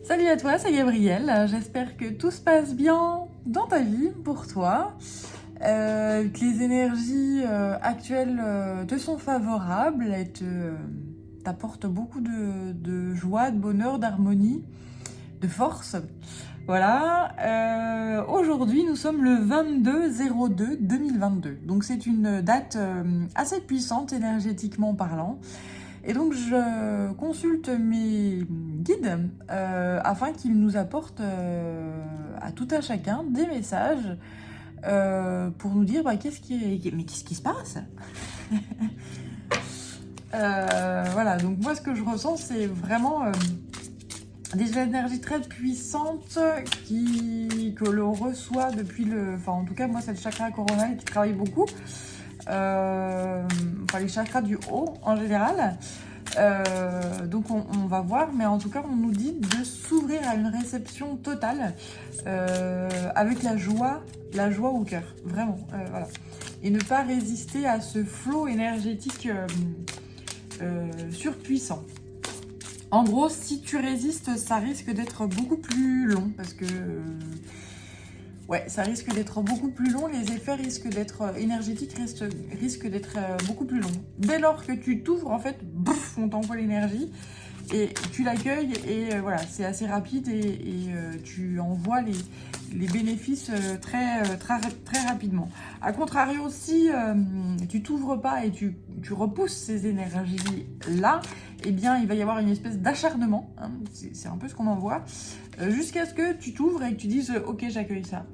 Salut à toi, c'est Gabrielle. J'espère que tout se passe bien dans ta vie pour toi, que les énergies actuelles te sont favorables et t'apportent beaucoup de joie, de bonheur, d'harmonie, de force. Voilà. Aujourd'hui, nous sommes le 22/02/2022. Donc c'est une date assez puissante énergétiquement parlant. Et donc je consulte mes guides afin qu'ils nous apportent à tout un chacun des messages pour nous dire qu'est-ce qui se passe. Voilà, donc moi ce que je ressens c'est vraiment des énergies très puissantes que l'on reçoit depuis enfin en tout cas moi c'est le chakra coronal qui travaille beaucoup. Les chakras du haut en général. Donc on va voir, mais en tout cas on nous dit de s'ouvrir à une réception totale avec la joie au cœur, vraiment, voilà. Et ne pas résister à ce flot énergétique surpuissant. En gros, si tu résistes, ça risque d'être beaucoup plus long, parce que ouais, ça risque d'être beaucoup plus long, les effets risquent d'être énergétiques, risquent d'être beaucoup plus longs. Dès lors que tu t'ouvres, en fait, bouf, on t'envoie l'énergie et tu l'accueilles et voilà, c'est assez rapide et tu envoies les bénéfices très rapidement. A contrario, si tu t'ouvres pas et tu repousses ces énergies-là, eh bien, il va y avoir une espèce d'acharnement, hein, c'est un peu ce qu'on en voit, jusqu'à ce que tu t'ouvres et que tu dises « Ok, j'accueille ça »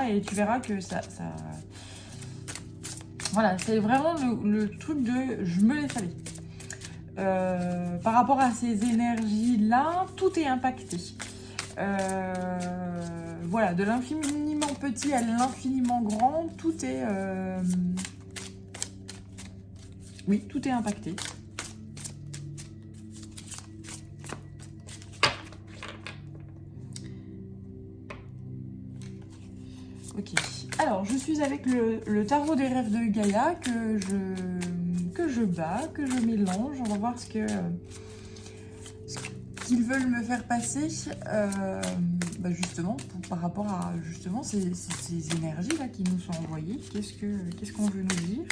et tu verras que ça... Voilà, c'est vraiment le truc de « je me laisse aller ». Par rapport à ces énergies-là, tout est impacté. Voilà, de l'infiniment petit à l'infiniment grand, tout est... Oui, tout est impacté. Ok, alors je suis avec le tarot des rêves de Gaïa que je bats, que je mélange. On va voir ce qu'ils veulent me faire passer justement par rapport à justement ces énergies là qui nous sont envoyées. Qu'est-ce qu'on veut nous dire?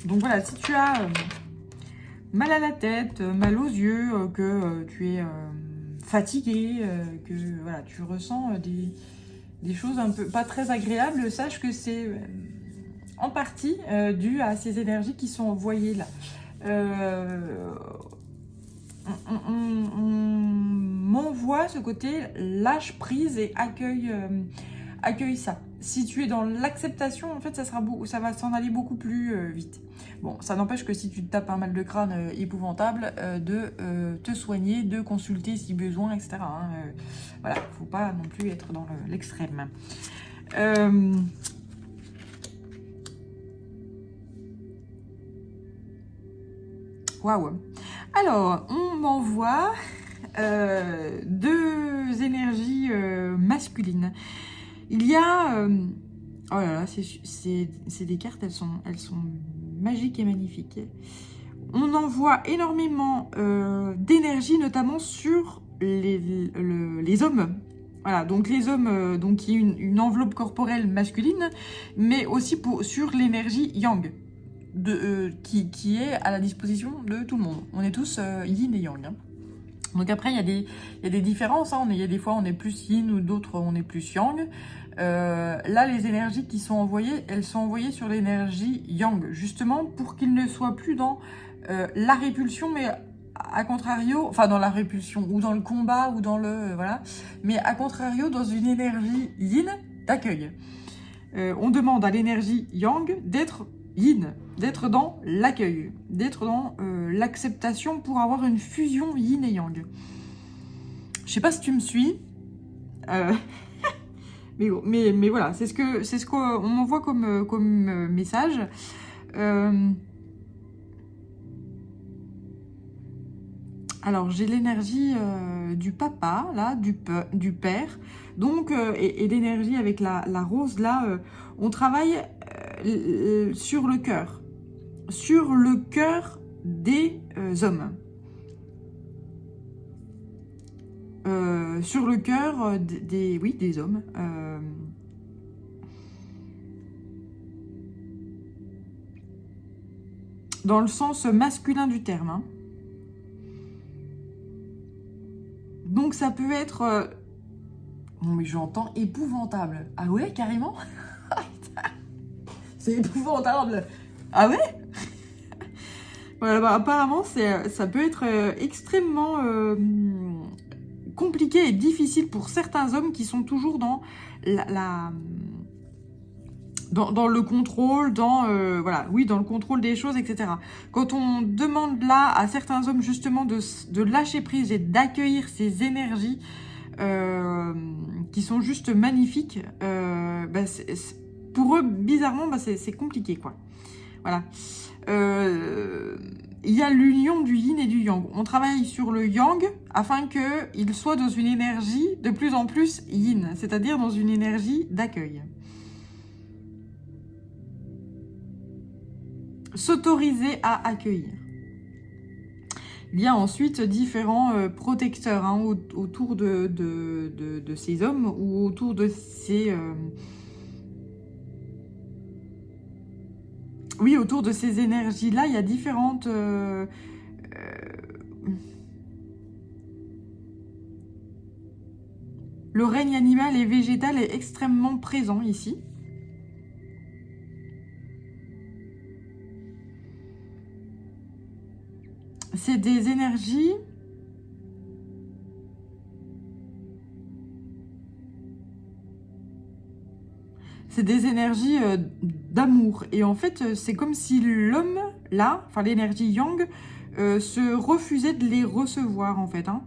Donc voilà, si tu as mal à la tête, mal aux yeux, que tu es fatigué, que voilà, tu ressens des choses un peu pas très agréables, sache que c'est en partie dû à ces énergies qui sont envoyées là. On m'envoie ce côté lâche prise et accueille ça. Si tu es dans l'acceptation, en fait, ça va s'en aller beaucoup plus vite. Bon, ça n'empêche que si tu te tapes un mal de crâne épouvantable, de te soigner, de consulter si besoin, etc. Voilà, faut pas non plus être dans l'extrême. Waouh. Alors, on m'envoie deux énergies masculines. Il y a... oh là là, c'est des cartes, elles sont magiques et magnifiques. On envoie énormément d'énergie, notamment sur les hommes. Voilà, donc les hommes, donc qui ont une enveloppe corporelle masculine, mais aussi sur l'énergie yang, qui est à la disposition de tout le monde. On est tous yin et yang. Hein. Donc après, il y a des différences. Hein. Il y a des fois, on est plus yin ou d'autres, on est plus yang. Là, les énergies qui sont envoyées, elles sont envoyées sur l'énergie yang, justement pour qu'il ne soit plus dans la répulsion, mais à contrario, enfin dans la répulsion, ou dans le combat, ou dans le... voilà, mais à contrario, dans une énergie yin d'accueil. On demande à l'énergie yang d'être yin, d'être dans l'accueil, d'être dans l'acceptation pour avoir une fusion yin et yang. Je sais pas si tu me suis, mais voilà, c'est ce qu'on m'envoie comme message. Alors j'ai l'énergie du papa là, du père, donc et l'énergie avec la rose là, on travaille sur le cœur. sur le cœur des hommes. Sur le cœur des hommes. Dans le sens masculin du terme. Hein. Donc ça peut être... Non mais j'entends épouvantable. Ah ouais, carrément. C'est épouvantable. Ah ouais. Voilà, bah, apparemment, ça peut être extrêmement compliqué et difficile pour certains hommes qui sont toujours dans dans le contrôle, voilà, oui, dans le contrôle des choses, etc. Quand on demande là à certains hommes justement de lâcher prise et d'accueillir ces énergies qui sont juste magnifiques, bah, pour eux, bizarrement, bah, c'est compliqué, quoi. Voilà. Il y a l'union du yin et du yang. On travaille sur le yang afin qu'il soit dans une énergie de plus en plus yin, c'est-à-dire dans une énergie d'accueil. S'autoriser à accueillir. Il y a ensuite différents protecteurs hein, autour de ces hommes ou autour de ces... Oui, autour de ces énergies-là, il y a différentes... Le règne animal et végétal est extrêmement présent ici. C'est des énergies... C'est des énergies d'amour. Et en fait, c'est comme si l'homme, là, enfin l'énergie yang, se refusait de les recevoir, en fait. Hein.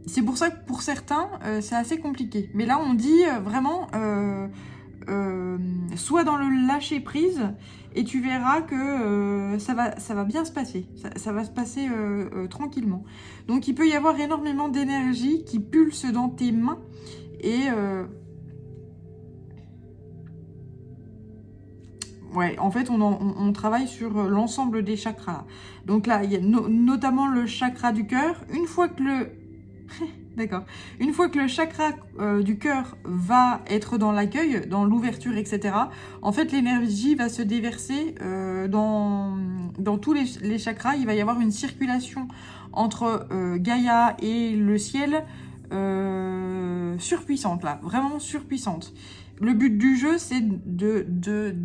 C'est pour ça que pour certains, c'est assez compliqué. Mais là, on dit vraiment... sois dans le lâcher prise et tu verras que ça va bien se passer. Ça va se passer tranquillement. Donc il peut y avoir énormément d'énergie qui pulse dans tes mains et ouais, en fait on travaille sur l'ensemble des chakras. Donc là, il y a notamment le chakra du cœur. Une fois que le D'accord. Une fois que le chakra du cœur va être dans l'accueil, dans l'ouverture, etc., en fait, l'énergie va se déverser dans tous les chakras. Il va y avoir une circulation entre Gaïa et le ciel surpuissante, là, vraiment surpuissante. Le but du jeu, c'est de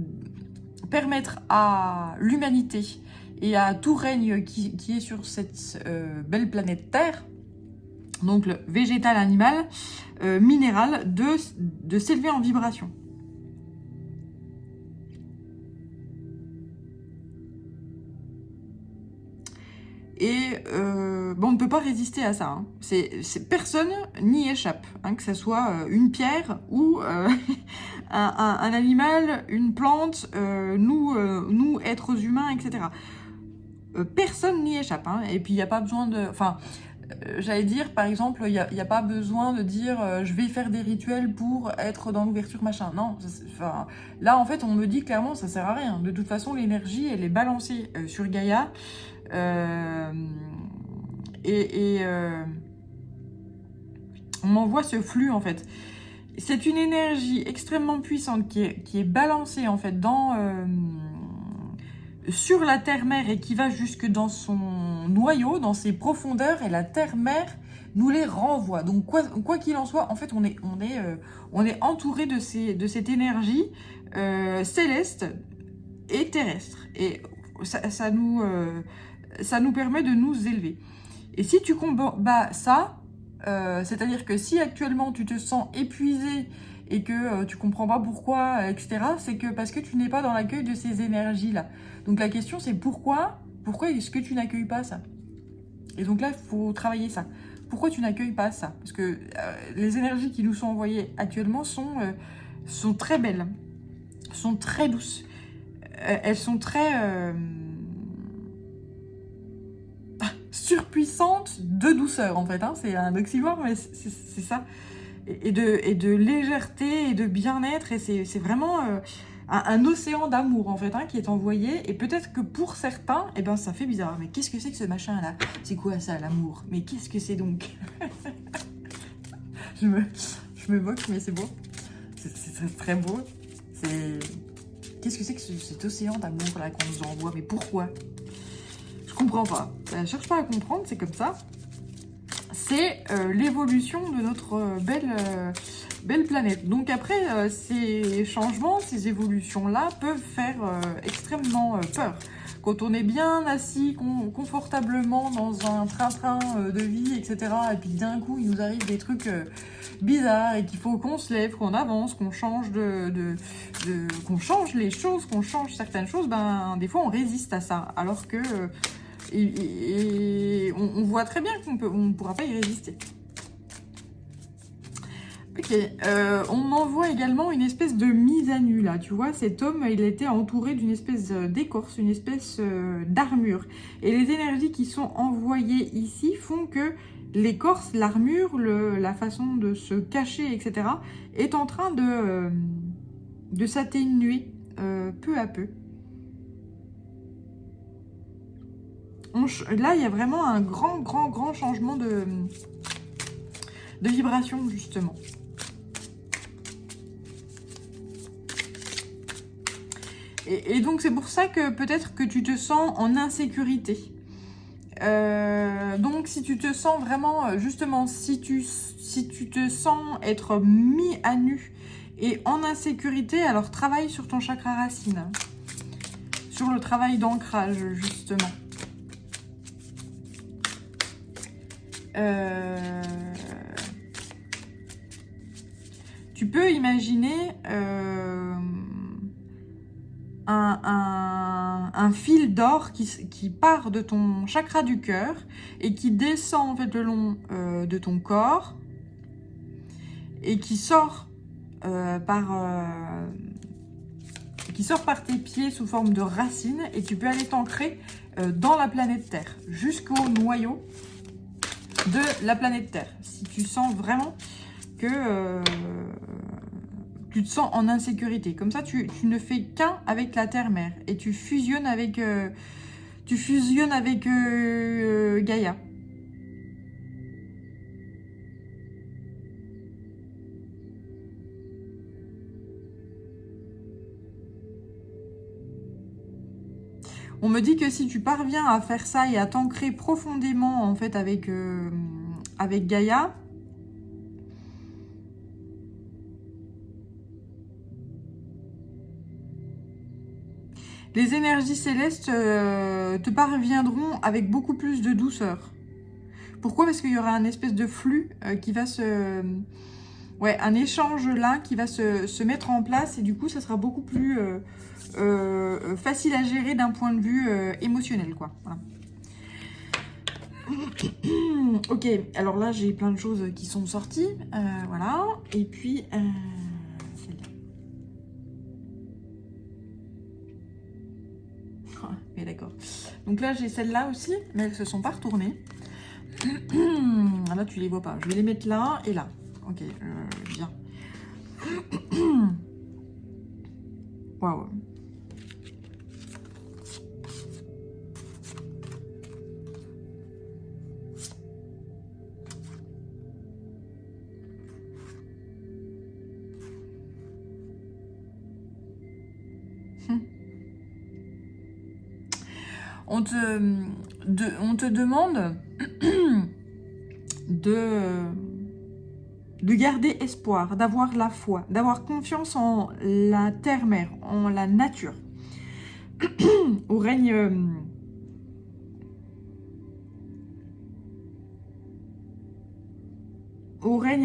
permettre à l'humanité et à tout règne qui est sur cette belle planète Terre, donc le végétal, animal, minéral, de s'élever en vibration. Et bon, on ne peut pas résister à ça. Hein. Personne n'y échappe, hein, que ce soit une pierre ou un animal, une plante, nous, êtres humains, etc. Personne n'y échappe. Hein. Et puis, il n'y a pas besoin de... Enfin, j'allais dire, par exemple, il n'y a pas besoin de dire je vais faire des rituels pour être dans l'ouverture, machin. Non, là, en fait, on me dit clairement, ça sert à rien. De toute façon, l'énergie, elle est balancée sur Gaïa. On m'envoie ce flux, en fait. C'est une énergie extrêmement puissante qui est balancée, en fait, sur la terre-mère et qui va jusque dans son noyau, dans ses profondeurs, et la terre-mère nous les renvoie. Donc quoi qu'il en soit, en fait, on est entouré de cette énergie céleste et terrestre. Et ça nous permet de nous élever. Et si tu combats ça, c'est-à-dire que si actuellement tu te sens épuisé et que tu comprends pas pourquoi, etc., c'est que parce que tu n'es pas dans l'accueil de ces énergies-là. Donc la question, c'est pourquoi est-ce que tu n'accueilles pas ça? Et donc là, il faut travailler ça. Pourquoi tu n'accueilles pas ça? Parce que les énergies qui nous sont envoyées actuellement sont très belles, sont très douces. Elles sont très surpuissantes de douceur, en fait. Hein. C'est un oxymore, mais c'est ça. et de légèreté et de bien-être. Et c'est vraiment un océan d'amour, en fait, hein, qui est envoyé. Et peut-être que pour certains, eh ben, ça fait bizarre. Mais qu'est-ce que c'est que ce machin-là? C'est quoi ça, l'amour? Mais qu'est-ce que c'est donc? je me moque, mais c'est beau. C'est très, très beau. Qu'est-ce que c'est que cet océan d'amour là qu'on nous envoie? Mais pourquoi? Je comprends pas. Je cherche pas à comprendre, c'est comme ça. C'est l'évolution de notre belle planète. Donc après, ces changements, ces évolutions-là peuvent faire extrêmement peur. Quand on est bien assis confortablement dans un train-train de vie, etc., et puis d'un coup, il nous arrive des trucs bizarres et qu'il faut qu'on se lève, qu'on avance, qu'on change qu'on change les choses, qu'on change certaines choses, ben des fois on résiste à ça. Alors que et on voit très bien qu'on ne pourra pas y résister. Ok, on m'envoie également une espèce de mise à nu là, tu vois, cet homme il était entouré d'une espèce d'écorce, une espèce d'armure. Et les énergies qui sont envoyées ici font que l'écorce, l'armure, la façon de se cacher, etc., est en train de s'atténuer peu à peu. Là, il y a vraiment un grand changement de vibration, justement. Et donc, c'est pour ça que peut-être que tu te sens en insécurité. Donc, si tu te sens vraiment, justement, si tu te sens être mis à nu et en insécurité, alors travaille sur ton chakra racine. Sur le travail d'ancrage, justement. Tu peux imaginer un fil d'or qui part de ton chakra du cœur et qui descend en fait le long de ton corps et qui sort par tes pieds sous forme de racines, et tu peux aller t'ancrer dans la planète Terre, jusqu'au noyau de la planète Terre. Si tu sens vraiment que tu te sens en insécurité. Comme ça, tu ne fais qu'un avec la Terre-Mère et tu fusionnes avec Gaïa. On me dit que si tu parviens à faire ça et à t'ancrer profondément en fait avec Gaïa, les énergies célestes te parviendront avec beaucoup plus de douceur. Pourquoi? Parce qu'il y aura un espèce de flux qui va se... Ouais, un échange là qui va se mettre en place, et du coup, ça sera beaucoup plus facile à gérer d'un point de vue émotionnel, quoi. Voilà. Ok, alors là, j'ai plein de choses qui sont sorties. Voilà, et puis... celle-là. Mais d'accord. Donc là, j'ai celle-là aussi, mais elles se sont pas retournées. Là, tu les vois pas. Je vais les mettre là et là. Ok, bien. Waouh. On te demande de garder espoir, d'avoir la foi, d'avoir confiance en la terre-mère, en la nature, au règne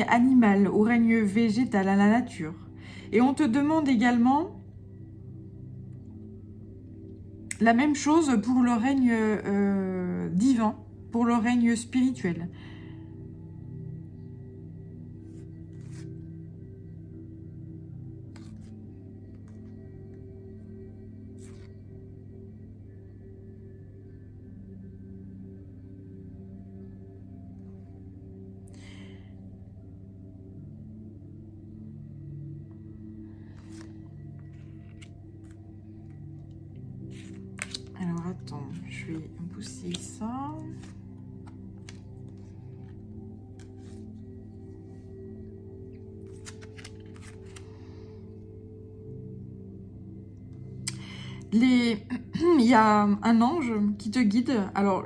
animal, au règne végétal, à la nature. Et on te demande également la même chose pour le règne divin, pour le règne spirituel. attends, je vais pousser ça. Il y a un ange qui te guide. Alors,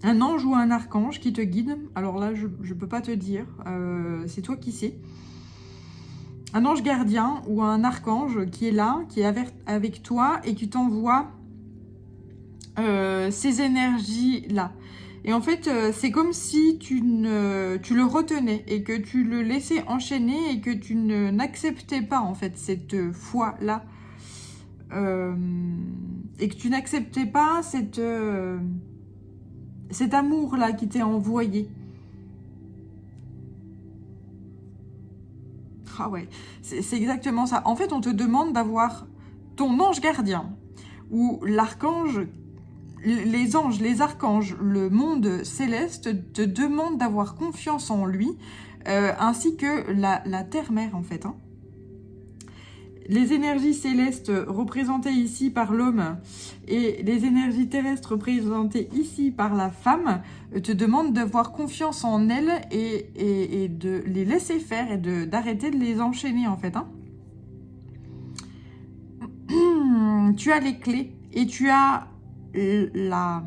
un ange ou un archange qui te guide. Alors là, je ne peux pas te dire. C'est toi qui sais. Un ange gardien ou un archange qui est là, qui est avec toi et qui t'envoie ces énergies-là. Et en fait, c'est comme si tu le retenais et que tu le laissais enchaîner et que tu n'acceptais pas, en fait, cette foi-là. Et que tu n'acceptais pas cet amour-là qui t'est envoyé. Ah ouais, c'est exactement ça. En fait, on te demande d'avoir ton ange gardien ou l'archange. Les anges, les archanges, le monde céleste te demande d'avoir confiance en lui, ainsi que la terre-mère, en fait. Hein. Les énergies célestes représentées ici par l'homme et les énergies terrestres représentées ici par la femme te demandent d'avoir confiance en elles et de les laisser faire et d'arrêter de les enchaîner, en fait. Hein. Tu as les clés et tu as la...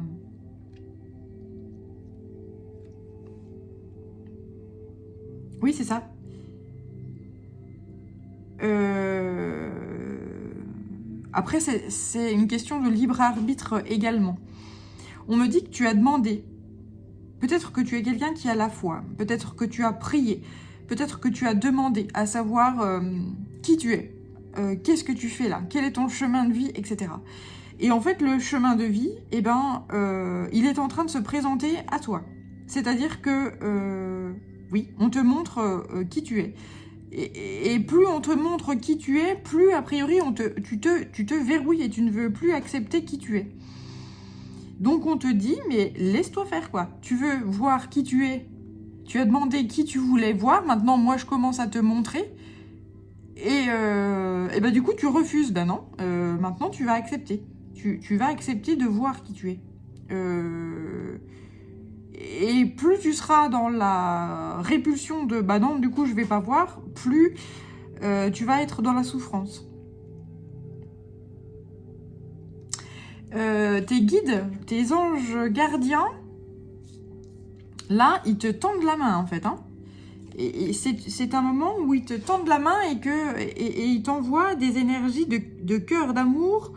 Oui, c'est ça. Après, c'est une question de libre arbitre également. On me dit que tu as demandé. Peut-être que tu es quelqu'un qui a la foi. Peut-être que tu as prié. Peut-être que tu as demandé à savoir qui tu es. Qu'est-ce que tu fais là? Quel est ton chemin de vie, etc. Et en fait, le chemin de vie, eh ben, il est en train de se présenter à toi. C'est-à-dire que, oui, on te montre qui tu es. Et plus on te montre qui tu es, plus a priori tu te verrouilles et tu ne veux plus accepter qui tu es. Donc on te dit, mais laisse-toi faire quoi. Tu veux voir qui tu es. Tu as demandé qui tu voulais voir. Maintenant, moi, je commence à te montrer. Et ben, du coup, tu refuses. Ben non, maintenant, tu vas accepter. Tu vas accepter de voir qui tu es. Et plus tu seras dans la répulsion de « bah non, du coup, je vais pas voir », plus tu vas être dans la souffrance. Tes guides, tes anges gardiens, là, ils te tendent la main, en fait. Hein. Et c'est un moment où ils te tendent la main et ils t'envoient des énergies de cœur, d'amour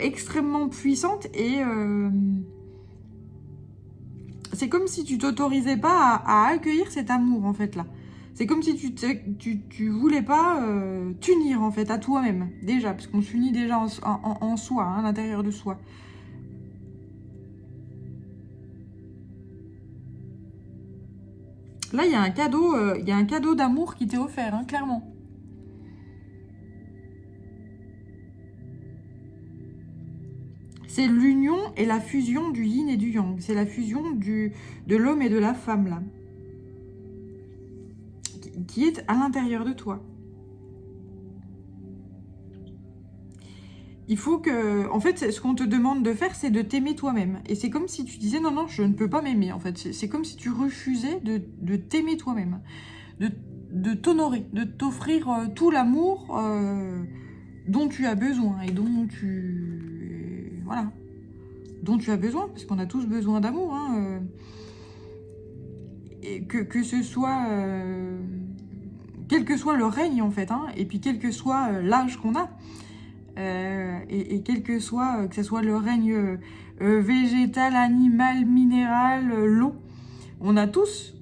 extrêmement puissantes et... c'est comme si tu t'autorisais pas à accueillir cet amour, en fait, là. C'est comme si tu voulais pas t'unir, en fait, à toi-même, déjà, parce qu'on s'unit déjà en soi, hein, à l'intérieur de soi. Là, il y a un cadeau d'amour qui t'est offert, hein, clairement. C'est l'union et la fusion du yin et du yang. C'est la fusion de l'homme et de la femme, là. Qui est à l'intérieur de toi. Il faut que... En fait, ce qu'on te demande de faire, c'est de t'aimer toi-même. Et c'est comme si tu disais, non, non, je ne peux pas m'aimer, en fait. C'est comme si tu refusais de t'aimer toi-même. De t'honorer, de t'offrir tout l'amour dont tu as besoin et dont tu... Voilà. Dont tu as besoin, parce qu'on a tous besoin d'amour. Hein, et que ce soit... quel que soit le règne, en fait. Hein, et puis, quel que soit l'âge qu'on a. Et quel que soit, que ce soit le règne végétal, animal, minéral, l'eau. On a tous...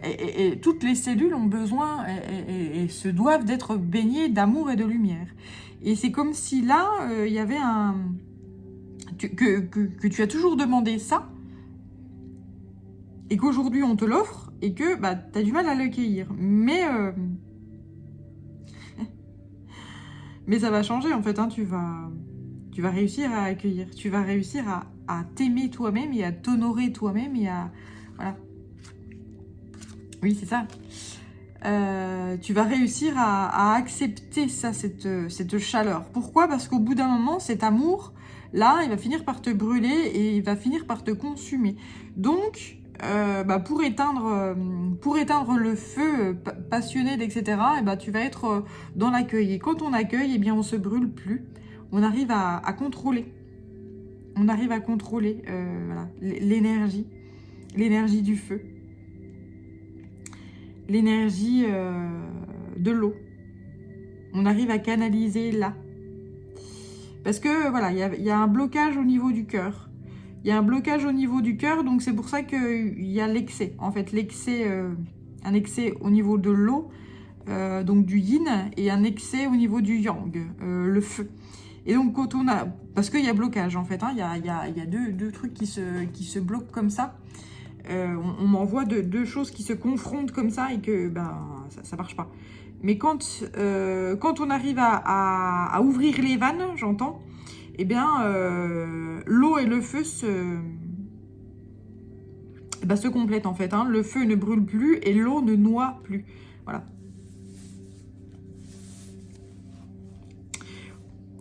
et toutes les cellules ont besoin et se doivent d'être baignées d'amour et de lumière. Et c'est comme si là, il y avait un... que tu as toujours demandé ça, et qu'aujourd'hui on te l'offre, et que bah, tu as du mal à l'accueillir. Mais ça va changer en fait, hein, tu vas réussir à accueillir, tu vas réussir à t'aimer toi-même et à t'honorer toi-même et à... Voilà. Oui, c'est ça. tu vas réussir à accepter ça, cette chaleur. Pourquoi? Parce qu'au bout d'un moment, cet amour, là, il va finir par te brûler et il va finir par te consumer. Donc, pour éteindre le feu passionné, etc., tu vas être dans l'accueil. Et quand on accueille, eh bien, on se brûle plus. On arrive à contrôler. On arrive à contrôler voilà, l'énergie du feu. L'énergie de l'eau. On arrive à canaliser là. Parce que voilà, il y a un blocage au niveau du cœur. Il y a un blocage au niveau du cœur, donc c'est pour ça qu'il y a l'excès. En fait, un excès au niveau de l'eau, donc du yin, et un excès au niveau du yang, le feu. Et donc quand on a... Parce qu'il y a blocage en fait, hein, il y a deux trucs qui se bloquent comme ça. On m'envoie deux choses qui se confrontent comme ça et que ça marche pas. Mais quand on arrive à ouvrir les vannes, j'entends, eh bien l'eau et le feu se complètent en fait. Hein. Le feu ne brûle plus et l'eau ne noie plus. Voilà.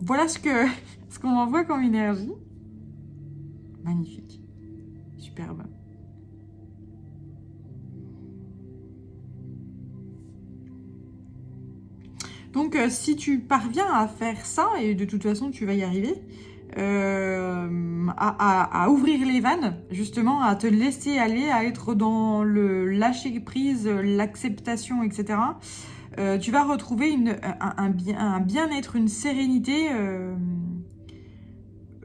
Voilà ce qu'on m'envoie comme énergie. Magnifique. Superbe. Donc, si tu parviens à faire ça, et de toute façon, tu vas y arriver, à ouvrir les vannes, justement, à te laisser aller, à être dans le lâcher-prise, l'acceptation, etc., tu vas retrouver un bien-être, une sérénité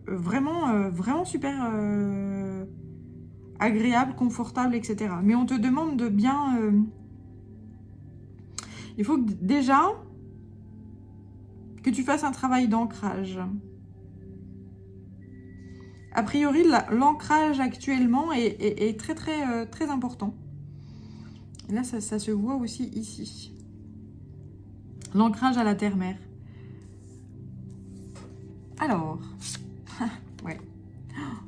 vraiment super agréable, confortable, etc. Mais on te demande de bien... il faut que déjà... que tu fasses un travail d'ancrage. A priori, l'ancrage actuellement est très important. Et là, ça se voit aussi ici. L'ancrage à la terre-mère. Alors, ouais,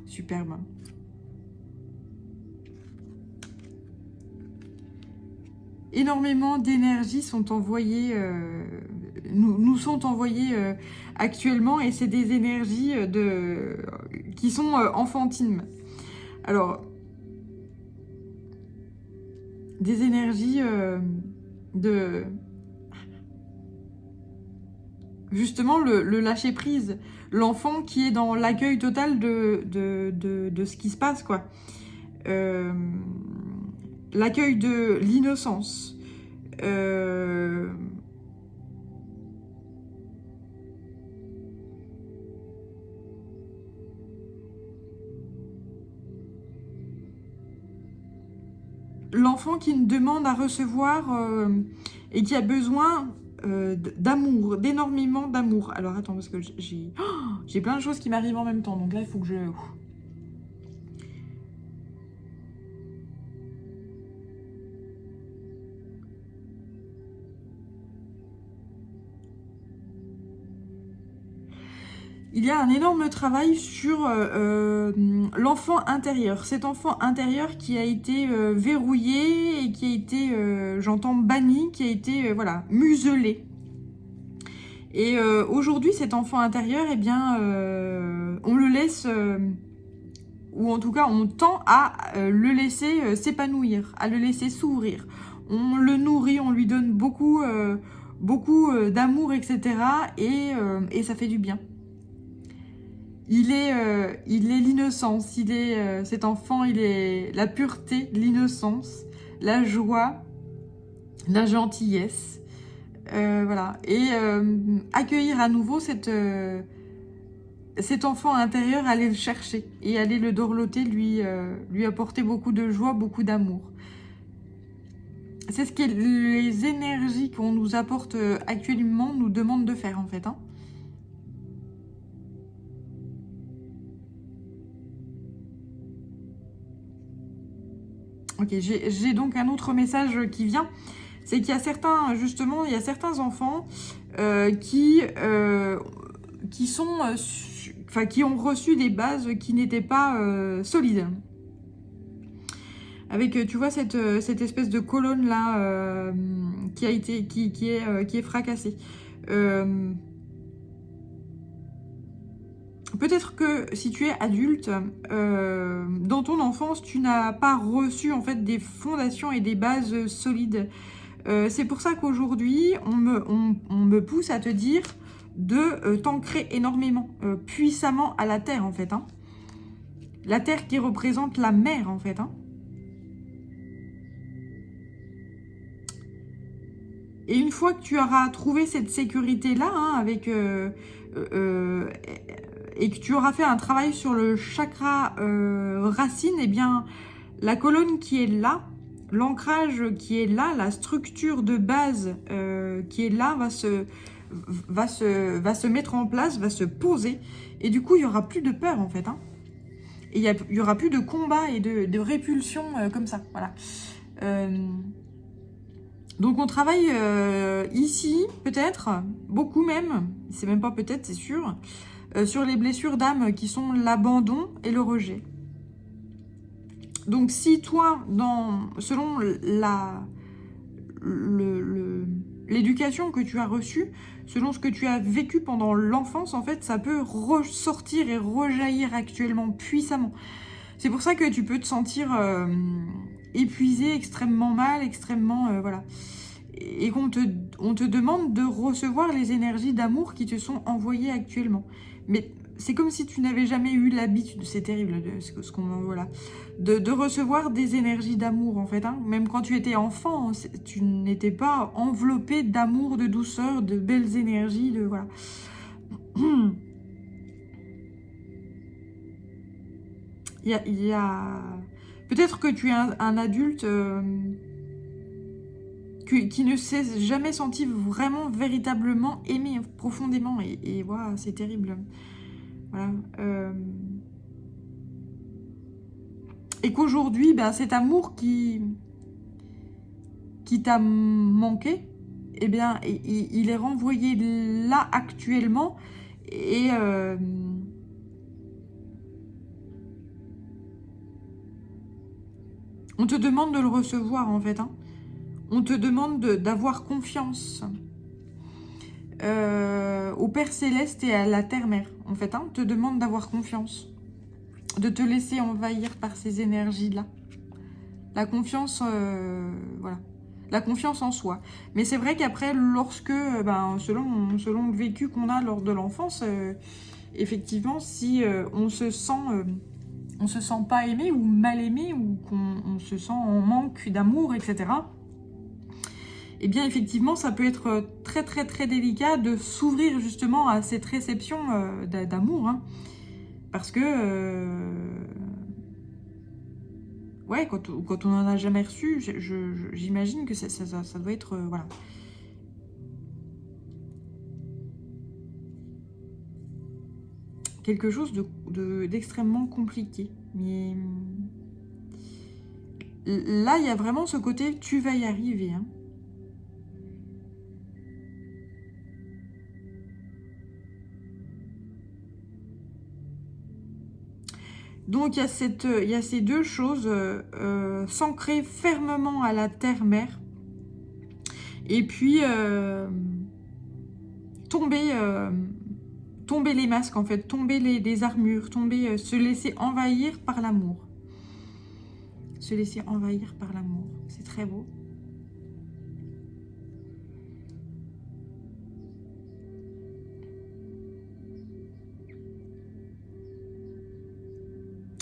superbe. Énormément d'énergie sont envoyées... nous sont envoyés actuellement et c'est des énergies qui sont enfantines. Alors, des énergies de... Justement, le lâcher-prise. L'enfant qui est dans l'accueil total de ce qui se passe, quoi. L'accueil de l'innocence. L'enfant qui demande à recevoir et qui a besoin d'amour, d'énormément d'amour. Alors attends, parce que j'ai plein de choses qui m'arrivent en même temps. Donc là, il faut que je... Il y a un énorme travail sur l'enfant intérieur. Cet enfant intérieur qui a été verrouillé et qui a été, j'entends, banni, qui a été, voilà, muselé. Et aujourd'hui, cet enfant intérieur, eh bien, on le laisse, ou en tout cas, on tend à le laisser s'épanouir, à le laisser s'ouvrir. On le nourrit, on lui donne beaucoup d'amour, etc. Et ça fait du bien. Il est l'innocence, cet enfant, il est la pureté, l'innocence, la joie, la gentillesse, voilà. Et accueillir à nouveau cet enfant intérieur, aller le chercher et aller le dorloter, lui apporter beaucoup de joie, beaucoup d'amour. C'est ce que les énergies qu'on nous apporte actuellement nous demandent de faire en fait, hein. Ok, j'ai donc un autre message qui vient. C'est qu'il y a certains, justement, il y a certains enfants qui ont reçu des bases qui n'étaient pas solides. Avec, tu vois, cette espèce de colonne là qui est fracassée. Peut-être que si tu es adulte, dans ton enfance, tu n'as pas reçu en fait des fondations et des bases solides. C'est pour ça qu'aujourd'hui, on me pousse à te dire de t'ancrer énormément, puissamment à la terre en fait. Hein. La terre qui représente la mer en fait. Hein. Et une fois que tu auras trouvé cette sécurité-là, hein, avec et que tu auras fait un travail sur le chakra racine, eh bien, la colonne qui est là, l'ancrage qui est là, la structure de base qui est là va se mettre en place, va se poser. Et du coup, il n'y aura plus de peur, en fait. Hein. Et il n'y aura plus de combat et de répulsion comme ça. Voilà. Donc on travaille ici, peut-être, beaucoup même, c'est même pas peut-être, c'est sûr, sur les blessures d'âme qui sont l'abandon et le rejet. Donc si toi, selon l'éducation que tu as reçue, selon ce que tu as vécu pendant l'enfance, en fait, ça peut ressortir et rejaillir actuellement puissamment. C'est pour ça que tu peux te sentir épuisé, extrêmement mal, extrêmement... voilà. Et qu'on te demande de recevoir les énergies d'amour qui te sont envoyées actuellement. Mais c'est comme si tu n'avais jamais eu l'habitude, c'est terrible ce qu'on envoie là, de recevoir des énergies d'amour en fait. Hein. Même quand tu étais enfant, tu n'étais pas enveloppé d'amour, de douceur, de belles énergies, de voilà. Il y a... Peut-être que tu es un adulte... qui ne s'est jamais senti vraiment, véritablement aimé profondément. Et voilà, c'est terrible. Voilà. Et qu'aujourd'hui, ben, cet amour qui t'a manqué, eh bien, il est renvoyé là actuellement. Et on te demande de le recevoir, en fait. Hein. On te demande d'avoir confiance au Père Céleste et à la Terre-Mère. En fait, hein, on te demande d'avoir confiance. De te laisser envahir par ces énergies-là. La confiance, voilà. La confiance en soi. Mais c'est vrai qu'après, lorsque, selon le vécu qu'on a lors de l'enfance, effectivement, si on se sent pas aimé ou mal aimé, ou qu'on se sent en manque d'amour, etc., eh bien, effectivement, ça peut être très, très, très délicat de s'ouvrir justement à cette réception d'amour. Hein. Parce que, ouais, quand on n'en a jamais reçu, j'imagine que ça doit être, voilà. Quelque chose d'extrêmement compliqué. Mais là, il y a vraiment ce côté, tu vas y arriver, hein. Donc, il y a ces deux choses, s'ancrer fermement à la terre-mère, et puis tomber les masques, en fait, tomber les armures, se laisser envahir par l'amour. Se laisser envahir par l'amour, c'est très beau.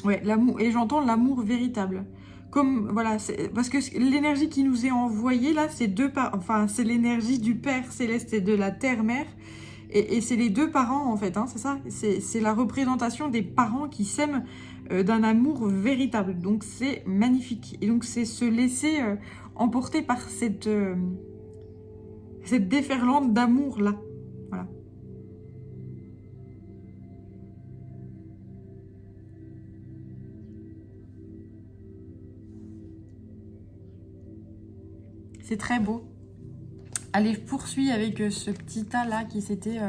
Ouais, l'amour, et j'entends l'amour véritable. Comme, voilà, parce que l'énergie qui nous est envoyée, là, c'est c'est l'énergie du Père Céleste et de la Terre-Mère, et c'est les deux parents, en fait, hein, c'est ça. C'est la représentation des parents qui s'aiment d'un amour véritable. Donc, c'est magnifique. Et donc, c'est se laisser emporter par cette déferlante d'amour-là. Voilà. C'est très beau. Allez, je poursuis avec ce petit tas là qui s'était...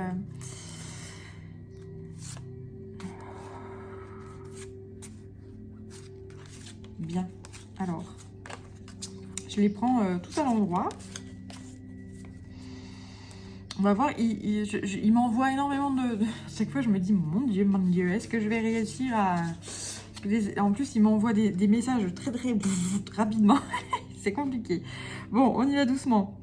Bien. Alors... Je les prends tout à l'endroit. On va voir, il m'envoie énormément de... Chaque fois, je me dis, mon Dieu, est-ce que je vais réussir à... En plus, il m'envoie des messages très rapidement. C'est compliqué. Bon, on y va doucement.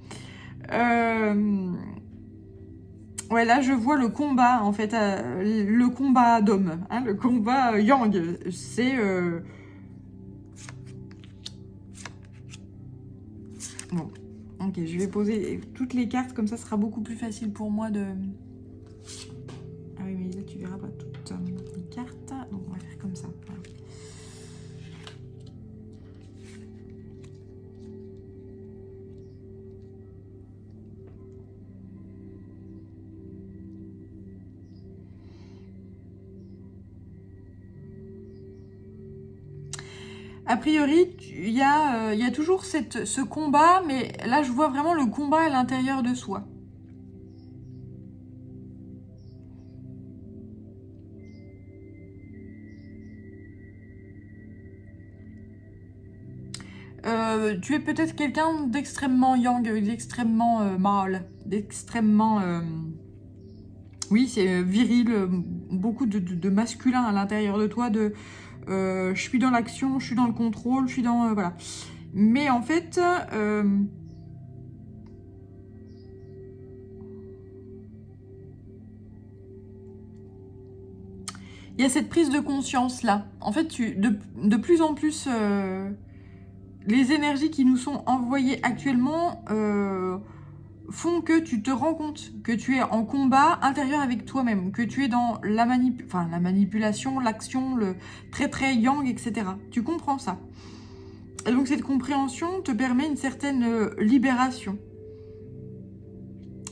Ouais, là, je vois le combat, en fait, le combat d'hommes, hein, le combat yang. C'est... Bon, ok, je vais poser toutes les cartes, comme ça, ce sera beaucoup plus facile pour moi de... Ah oui, mais là, tu verras pas toutes les cartes. Donc, on va faire comme ça. Voilà. A priori, il y a toujours ce combat, mais là, je vois vraiment le combat à l'intérieur de soi. Tu es peut-être quelqu'un d'extrêmement yang, d'extrêmement mâle, d'extrêmement... oui, c'est viril, beaucoup de masculin à l'intérieur de toi, je suis dans l'action, je suis dans le contrôle, je suis dans... voilà. Mais en fait... il y a cette prise de conscience là. En fait, de plus en plus... les énergies qui nous sont envoyées actuellement font que tu te rends compte que tu es en combat intérieur avec toi-même, que tu es dans la manipulation, l'action, le très yang, etc. Tu comprends ça. Et donc cette compréhension te permet une certaine libération.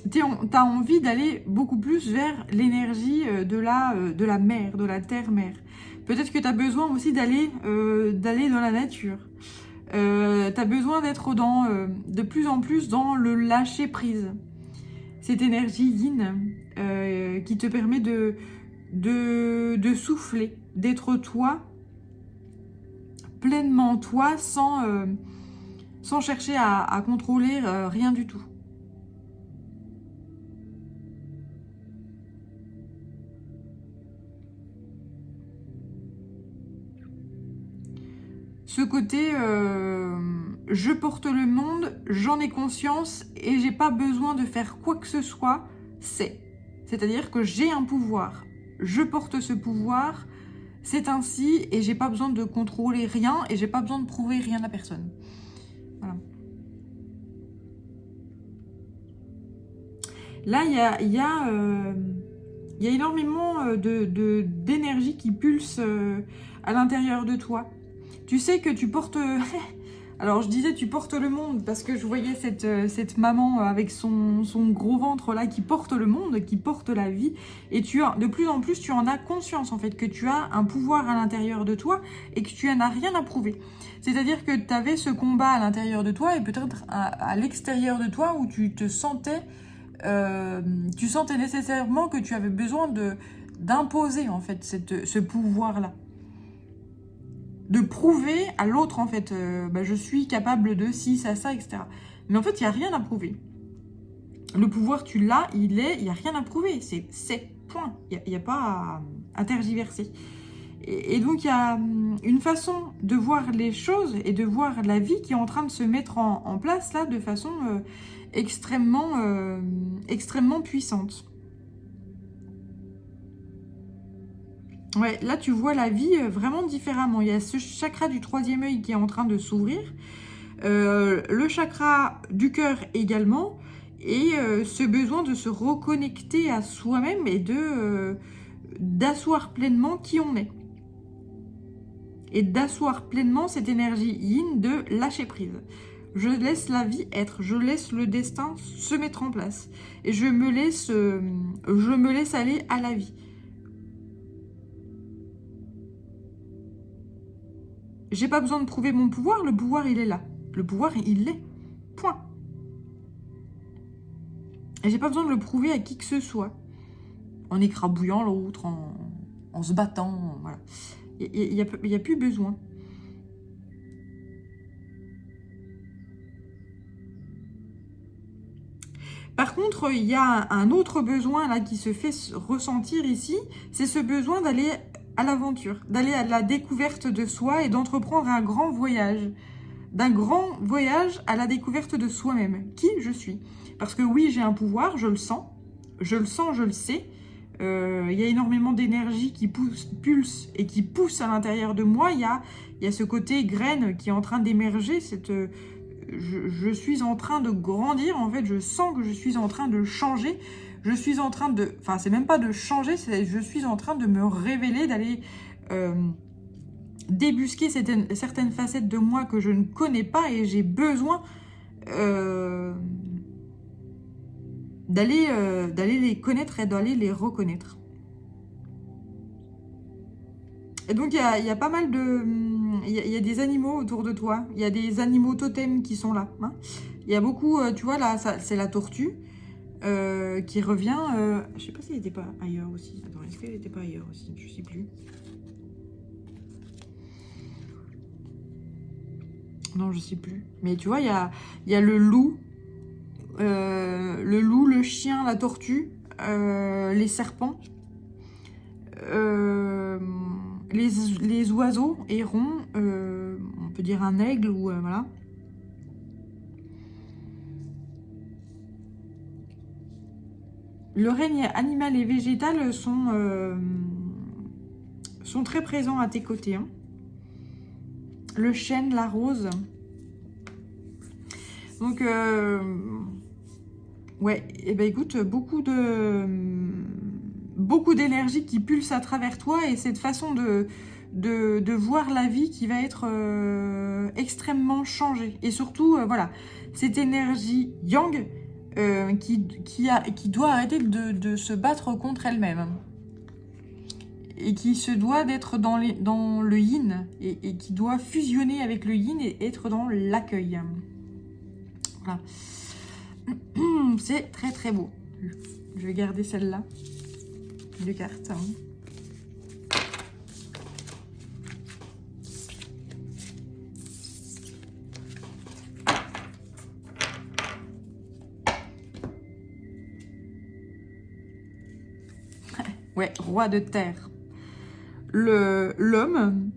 Tu as envie d'aller beaucoup plus vers l'énergie de la mer, de la terre-mère. Peut-être que tu as besoin aussi d'aller dans la nature. Tu as besoin d'être de plus en plus dans le lâcher prise. Cette énergie yin qui te permet de souffler, d'être toi, pleinement toi, sans chercher à contrôler rien du tout. Ce côté, je porte le monde, j'en ai conscience et j'ai pas besoin de faire quoi que ce soit, c'est-à-dire que j'ai un pouvoir, je porte ce pouvoir, c'est ainsi et j'ai pas besoin de contrôler rien et j'ai pas besoin de prouver rien à personne. Voilà. Là, il y a énormément d'énergie qui pulse à l'intérieur de toi. Tu sais que tu portes... Alors, je disais tu portes le monde parce que je voyais cette maman avec son gros ventre là qui porte le monde, qui porte la vie. Et de plus en plus, tu en as conscience en fait, que tu as un pouvoir à l'intérieur de toi et que tu n'as rien à prouver. C'est-à-dire que tu avais ce combat à l'intérieur de toi et peut-être à l'extérieur de toi où tu te sentais... tu sentais nécessairement que tu avais besoin d'imposer en fait ce pouvoir-là. De prouver à l'autre, en fait, je suis capable de ci, ça, etc. Mais en fait, il n'y a rien à prouver. Le pouvoir, tu l'as, il n'y a rien à prouver. C'est point. Il n'y a pas à tergiverser. Et donc, il y a une façon de voir les choses et de voir la vie qui est en train de se mettre en place, là, de façon extrêmement puissante. Ouais, là, tu vois la vie vraiment différemment. Il y a ce chakra du 3e œil qui est en train de s'ouvrir. Le chakra du cœur également. Et ce besoin de se reconnecter à soi-même et d'asseoir pleinement qui on est. Et d'asseoir pleinement cette énergie yin de lâcher prise. Je laisse la vie être. Je laisse le destin se mettre en place. Et je me laisse aller à la vie. J'ai pas besoin de prouver mon pouvoir, le pouvoir il est là. Le pouvoir il l'est. Point. Et j'ai pas besoin de le prouver à qui que ce soit. En écrabouillant l'autre, en se battant, voilà. Il y a plus besoin. Par contre, il y a un autre besoin là qui se fait ressentir ici, c'est ce besoin d'aller à l'aventure, d'aller à la découverte de soi et d'entreprendre un grand voyage. D'un grand voyage à la découverte de soi-même, qui je suis. Parce que oui, j'ai un pouvoir, je le sens, je le sais. Il y a énormément d'énergie qui pulse et qui pousse à l'intérieur de moi. Il y a ce côté graine qui est en train d'émerger, je suis en train de grandir, en fait, je sens que je suis en train de changer, je suis en train de... Enfin, c'est même pas de changer, je suis en train de me révéler, d'aller débusquer certaines facettes de moi que je ne connais pas et j'ai besoin d'aller les connaître et d'aller les reconnaître. Et donc, il y a pas mal de... Il y a des animaux autour de toi. Il y a des animaux totems qui sont là. Hein. Il y a beaucoup... tu vois, là, c'est la tortue qui revient... je sais pas si elle n'était pas ailleurs aussi. Attends, est-ce qu'elle n'était pas ailleurs aussi? Je sais plus. Non, je sais plus. Mais tu vois, il y a le loup, le chien, la tortue, les serpents, les oiseaux, hérons, on peut dire un aigle ou voilà. Le règne animal et végétal sont très présents à tes côtés. Hein. Le chêne, la rose. Donc, ouais, et ben écoute, beaucoup d'énergie qui pulse à travers toi et cette façon de voir la vie qui va être extrêmement changée. Et surtout, voilà, cette énergie yang qui doit arrêter de se battre contre elle-même. Et qui se doit d'être dans le yin et qui doit fusionner avec le yin et être dans l'accueil. Voilà. C'est très très beau. Je vais garder celle-là de cartes. Ouais, roi de terre. L'homme,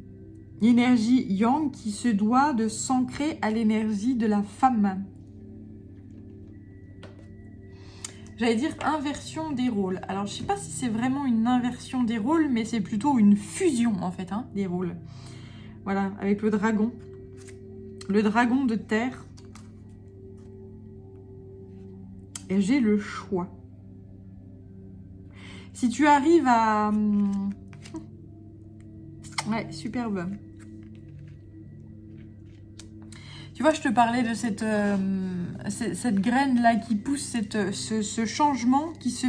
énergie yang qui se doit de s'ancrer à l'énergie de la femme. J'allais dire inversion des rôles. Alors, je sais pas si c'est vraiment une inversion des rôles, mais c'est plutôt une fusion, en fait, hein, des rôles. Voilà, avec le dragon. Le dragon de terre. Et j'ai le choix. Si tu arrives à... Ouais, superbe. Tu vois, je te parlais de cette graine-là qui pousse, ce changement qui se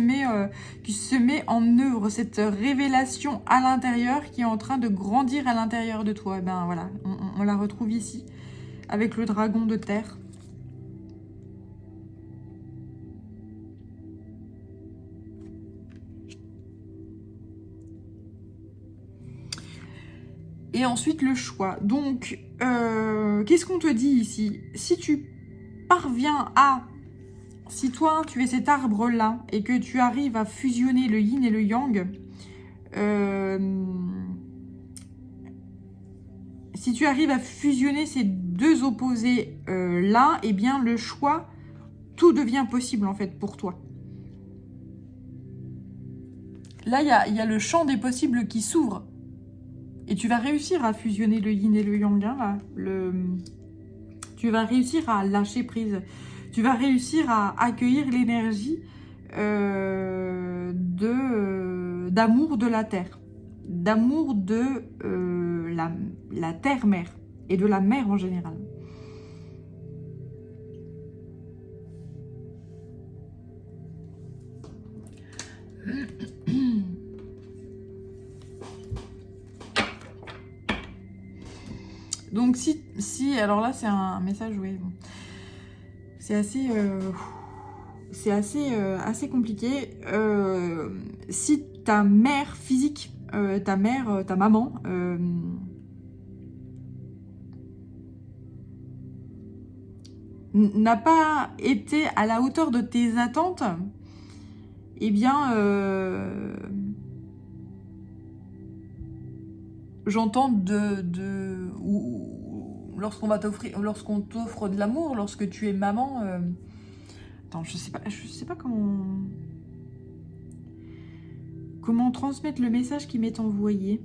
met en œuvre, cette révélation à l'intérieur qui est en train de grandir à l'intérieur de toi. Et ben voilà, on la retrouve ici, avec le dragon de terre. Et ensuite, le choix. Donc, qu'est-ce qu'on te dit ici? Si tu parviens à... Si toi, tu es cet arbre-là et que tu arrives à fusionner le yin et le yang, si tu arrives à fusionner ces deux opposés-là, eh bien, le choix, tout devient possible, en fait, pour toi. Là, il y a le champ des possibles qui s'ouvre. Et tu vas réussir à fusionner le yin et le yang. Hein, là. Tu vas réussir à lâcher prise. Tu vas réussir à accueillir l'énergie d'amour de la terre. D'amour de la terre-mère. Et de la mer en général. Donc si alors là c'est un message, oui, bon. C'est assez compliqué. Si ta mère physique, ta maman, n'a pas été à la hauteur de tes attentes, eh bien, j'entends lorsqu'on t'offre de l'amour, lorsque tu es maman. Attends, je sais pas comment transmettre le message qui m'est envoyé.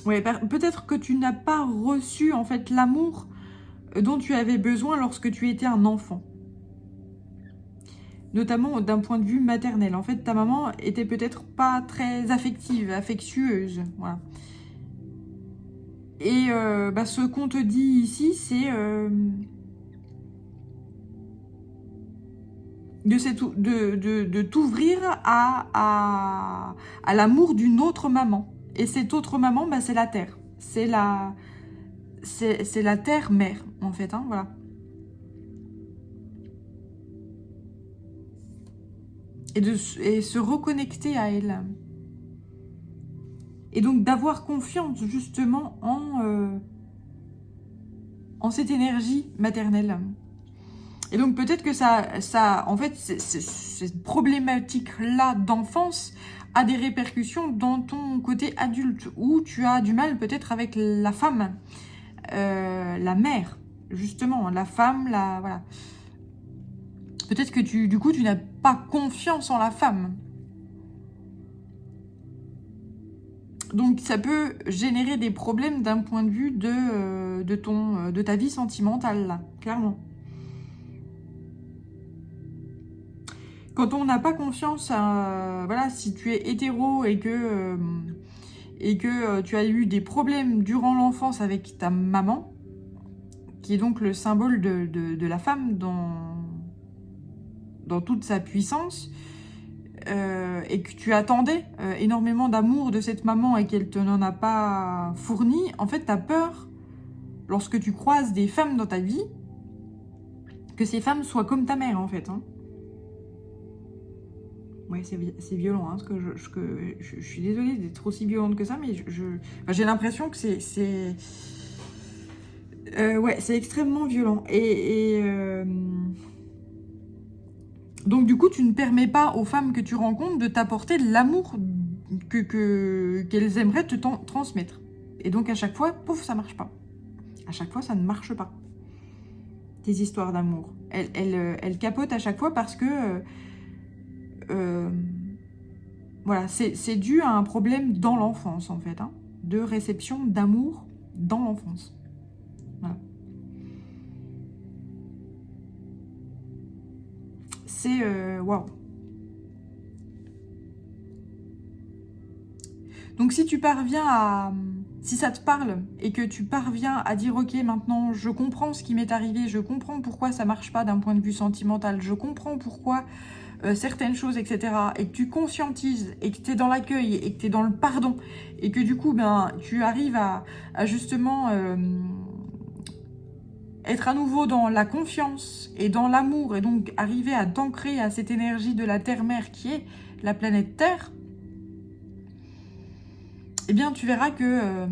Ouais, peut-être que tu n'as pas reçu en fait l'amour dont tu avais besoin lorsque tu étais un enfant. Notamment d'un point de vue maternel. En fait, ta maman était peut-être pas très affective, affectueuse. Voilà. Et ce qu'on te dit ici, c'est de t'ouvrir à l'amour d'une autre maman. Et cette autre maman, c'est la terre. C'est la terre-mère, en fait. Hein, voilà. Et se reconnecter à elle. Et donc d'avoir confiance justement en cette énergie maternelle. Et donc peut-être que en fait, cette problématique-là d'enfance a des répercussions dans ton côté adulte, où tu as du mal peut-être avec la femme, la mère, justement, la femme, voilà. Peut-être que du coup, tu n'as pas confiance en la femme. Donc ça peut générer des problèmes d'un point de vue de ta vie sentimentale, là, clairement. Quand on n'a pas confiance, voilà, si tu es hétéro et que tu as eu des problèmes durant l'enfance avec ta maman, qui est donc le symbole de la femme dans toute sa puissance, et que tu attendais énormément d'amour de cette maman et qu'elle te n'en a pas fourni, en fait, tu as peur, lorsque tu croises des femmes dans ta vie, que ces femmes soient comme ta mère, en fait. Hein. Ouais, c'est violent, hein, parce que je suis désolée d'être aussi violente que ça, mais j'ai l'impression que c'est extrêmement violent. Donc du coup, tu ne permets pas aux femmes que tu rencontres de t'apporter de l'amour qu'elles aimeraient te transmettre. Et donc à chaque fois, pouf, ça marche pas. À chaque fois, ça ne marche pas. Tes histoires d'amour. Elles capotent à chaque fois parce que... voilà, c'est dû à un problème dans l'enfance, en fait, hein, de réception d'amour dans l'enfance. Voilà. C'est... waouh. Donc si tu parviens à... Si ça te parle et que tu parviens à dire « Ok, maintenant, je comprends ce qui m'est arrivé, je comprends pourquoi ça marche pas d'un point de vue sentimental, je comprends pourquoi... certaines choses, etc., et que tu conscientises, et que tu es dans l'accueil, et que tu es dans le pardon, et que du coup, tu arrives à justement être à nouveau dans la confiance et dans l'amour, et donc arriver à t'ancrer à cette énergie de la Terre-Mère qui est la planète Terre, eh bien, tu verras que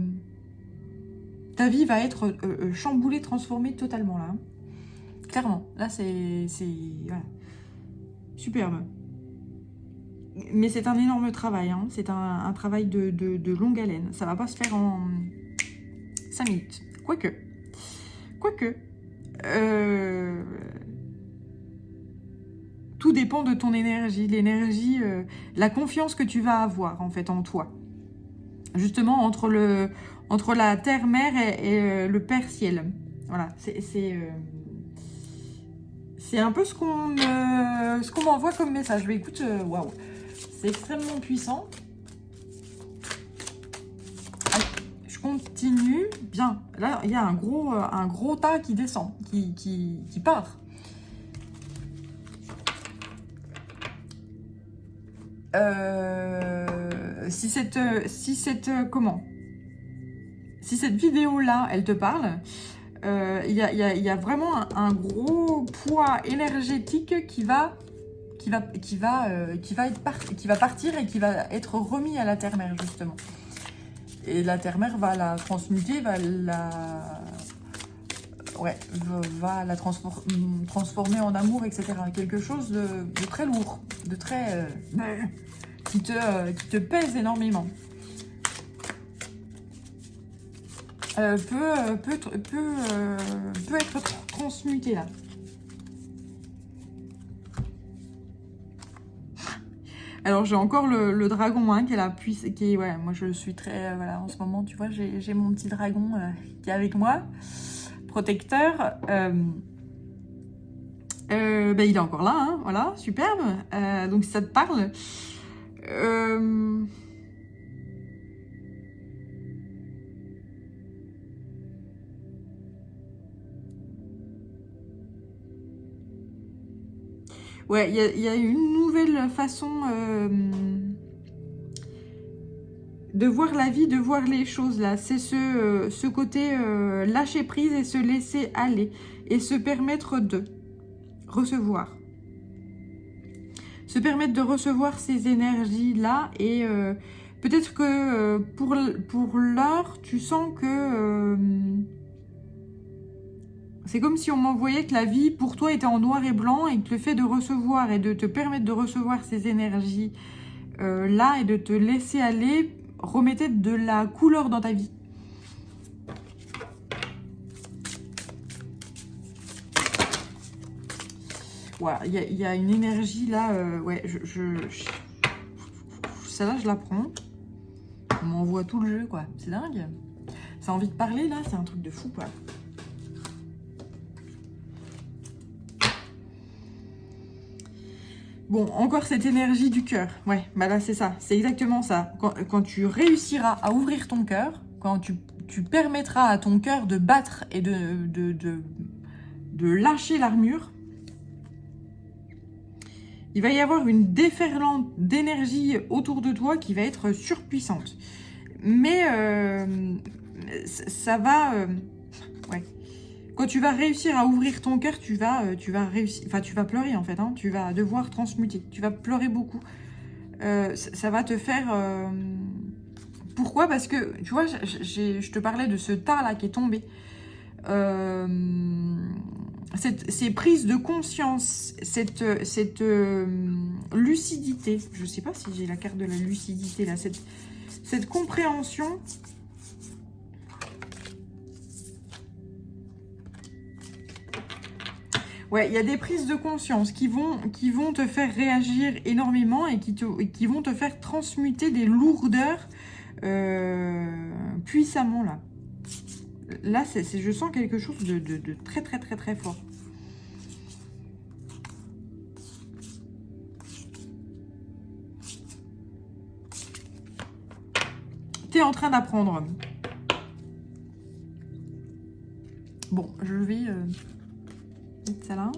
ta vie va être chamboulée, transformée totalement, là. Hein. Clairement. Là, c'est... Voilà. Superbe. Mais c'est un énorme travail, hein. C'est un travail de longue haleine. Ça va pas se faire en 5 minutes. Quoique. Tout dépend de ton énergie. L'énergie, la confiance que tu vas avoir, en fait, en toi. Justement, entre la terre-mère et le père-ciel. Voilà, c'est un peu ce qu'on m'envoie comme message. Mais écoute, waouh, c'est extrêmement puissant. Allez, je continue. Bien, là, il y a un gros tas qui descend, qui part. Si cette vidéo-là, elle te parle... Il y a vraiment un gros poids énergétique qui va partir et qui va être remis à la terre-mère, justement. Et la terre-mère va la transmuter, va ouais, va la transformer en amour, etc. Quelque chose de très lourd, de très... qui te pèse énormément. Peut être transmuté là. Alors j'ai encore le dragon hein, qui est la puissance, ouais, moi je suis très, voilà, en ce moment tu vois, j'ai mon petit dragon qui est avec moi, protecteur. Il est encore là, hein, voilà, superbe. Donc si ça te parle. Ouais, il y a une nouvelle façon de voir la vie, de voir les choses là. C'est ce côté lâcher prise et se laisser aller et se permettre de recevoir. Se permettre de recevoir ces énergies là et peut-être que pour l'heure, tu sens que... c'est comme si on m'envoyait que la vie, pour toi, était en noir et blanc et que le fait de recevoir et de te permettre de recevoir ces énergies là et de te laisser aller remettait de la couleur dans ta vie. Voilà, il y a une énergie là, ouais, celle-là, je la prends. On m'envoie tout le jeu, quoi. C'est dingue. Ça a envie de parler, là, c'est un truc de fou, quoi. Bon, encore cette énergie du cœur. Ouais, bah là, c'est ça. C'est exactement ça. Quand tu réussiras à ouvrir ton cœur, quand tu permettras à ton cœur de battre et de lâcher l'armure, il va y avoir une déferlante d'énergie autour de toi qui va être surpuissante. Mais ça va... ouais. Quand tu vas réussir à ouvrir ton cœur, tu vas réussir... Enfin, tu vas pleurer en fait. Hein, tu vas devoir transmuter. Tu vas pleurer beaucoup. Ça va te faire... Pourquoi? Parce que, tu vois, je te parlais de ce tas là qui est tombé. Ces prises de conscience, cette lucidité, je ne sais pas si j'ai la carte de la lucidité là, cette compréhension, ouais, il y a des prises de conscience qui vont te faire réagir énormément et qui vont te faire transmuter des lourdeurs puissamment là. Là, je sens quelque chose de très, très, très, très fort. Tu es en train d'apprendre. Bon, je vais mettre ça là.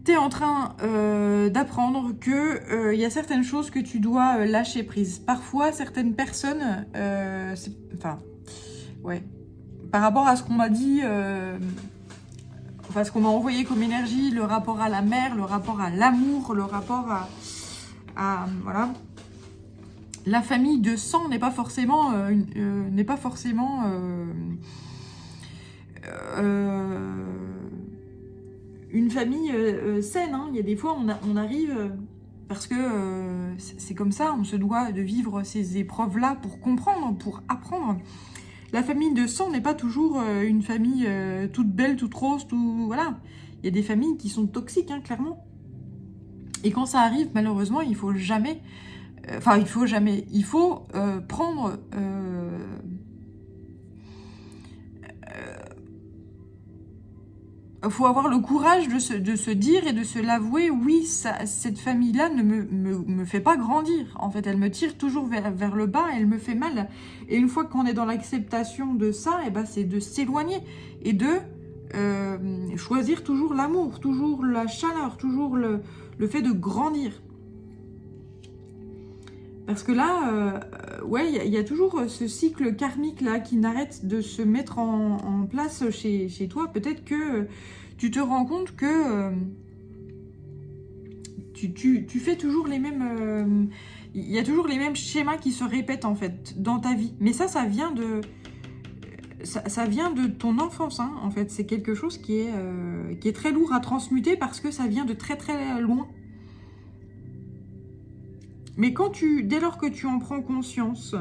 Tu es en train d'apprendre que y a certaines choses que tu dois lâcher prise. Parfois, certaines personnes, enfin, ouais, par rapport à ce qu'on m'a dit, enfin, ce qu'on m'a envoyé comme énergie, le rapport à la mère, le rapport à l'amour, le rapport voilà. La famille de sang n'est pas forcément, une famille saine, hein. Il y a des fois, on arrive, parce que c'est comme ça, on se doit de vivre ces épreuves-là pour comprendre, pour apprendre. La famille de sang n'est pas toujours une famille toute belle, toute rose, tout... Voilà. Il y a des familles qui sont toxiques, hein, clairement. Et quand ça arrive, malheureusement, il faut jamais... Enfin, il faut jamais... Il faut prendre... Il faut avoir le courage de se dire et de se l'avouer, oui, cette famille-là ne me fait pas grandir. En fait, elle me tire toujours vers le bas, elle me fait mal. Et une fois qu'on est dans l'acceptation de ça, eh ben, c'est de s'éloigner et de choisir toujours l'amour, toujours la chaleur, toujours le fait de grandir. Parce que là, ouais, il y a toujours ce cycle karmique là qui n'arrête de se mettre en place chez toi. Peut-être que tu te rends compte que tu fais toujours les mêmes... il y a toujours les mêmes schémas qui se répètent en fait dans ta vie. Mais ça vient de... Ça vient de ton enfance, hein, en fait. C'est quelque chose qui est très lourd à transmuter parce que ça vient de très très loin. Mais dès lors que tu en prends conscience,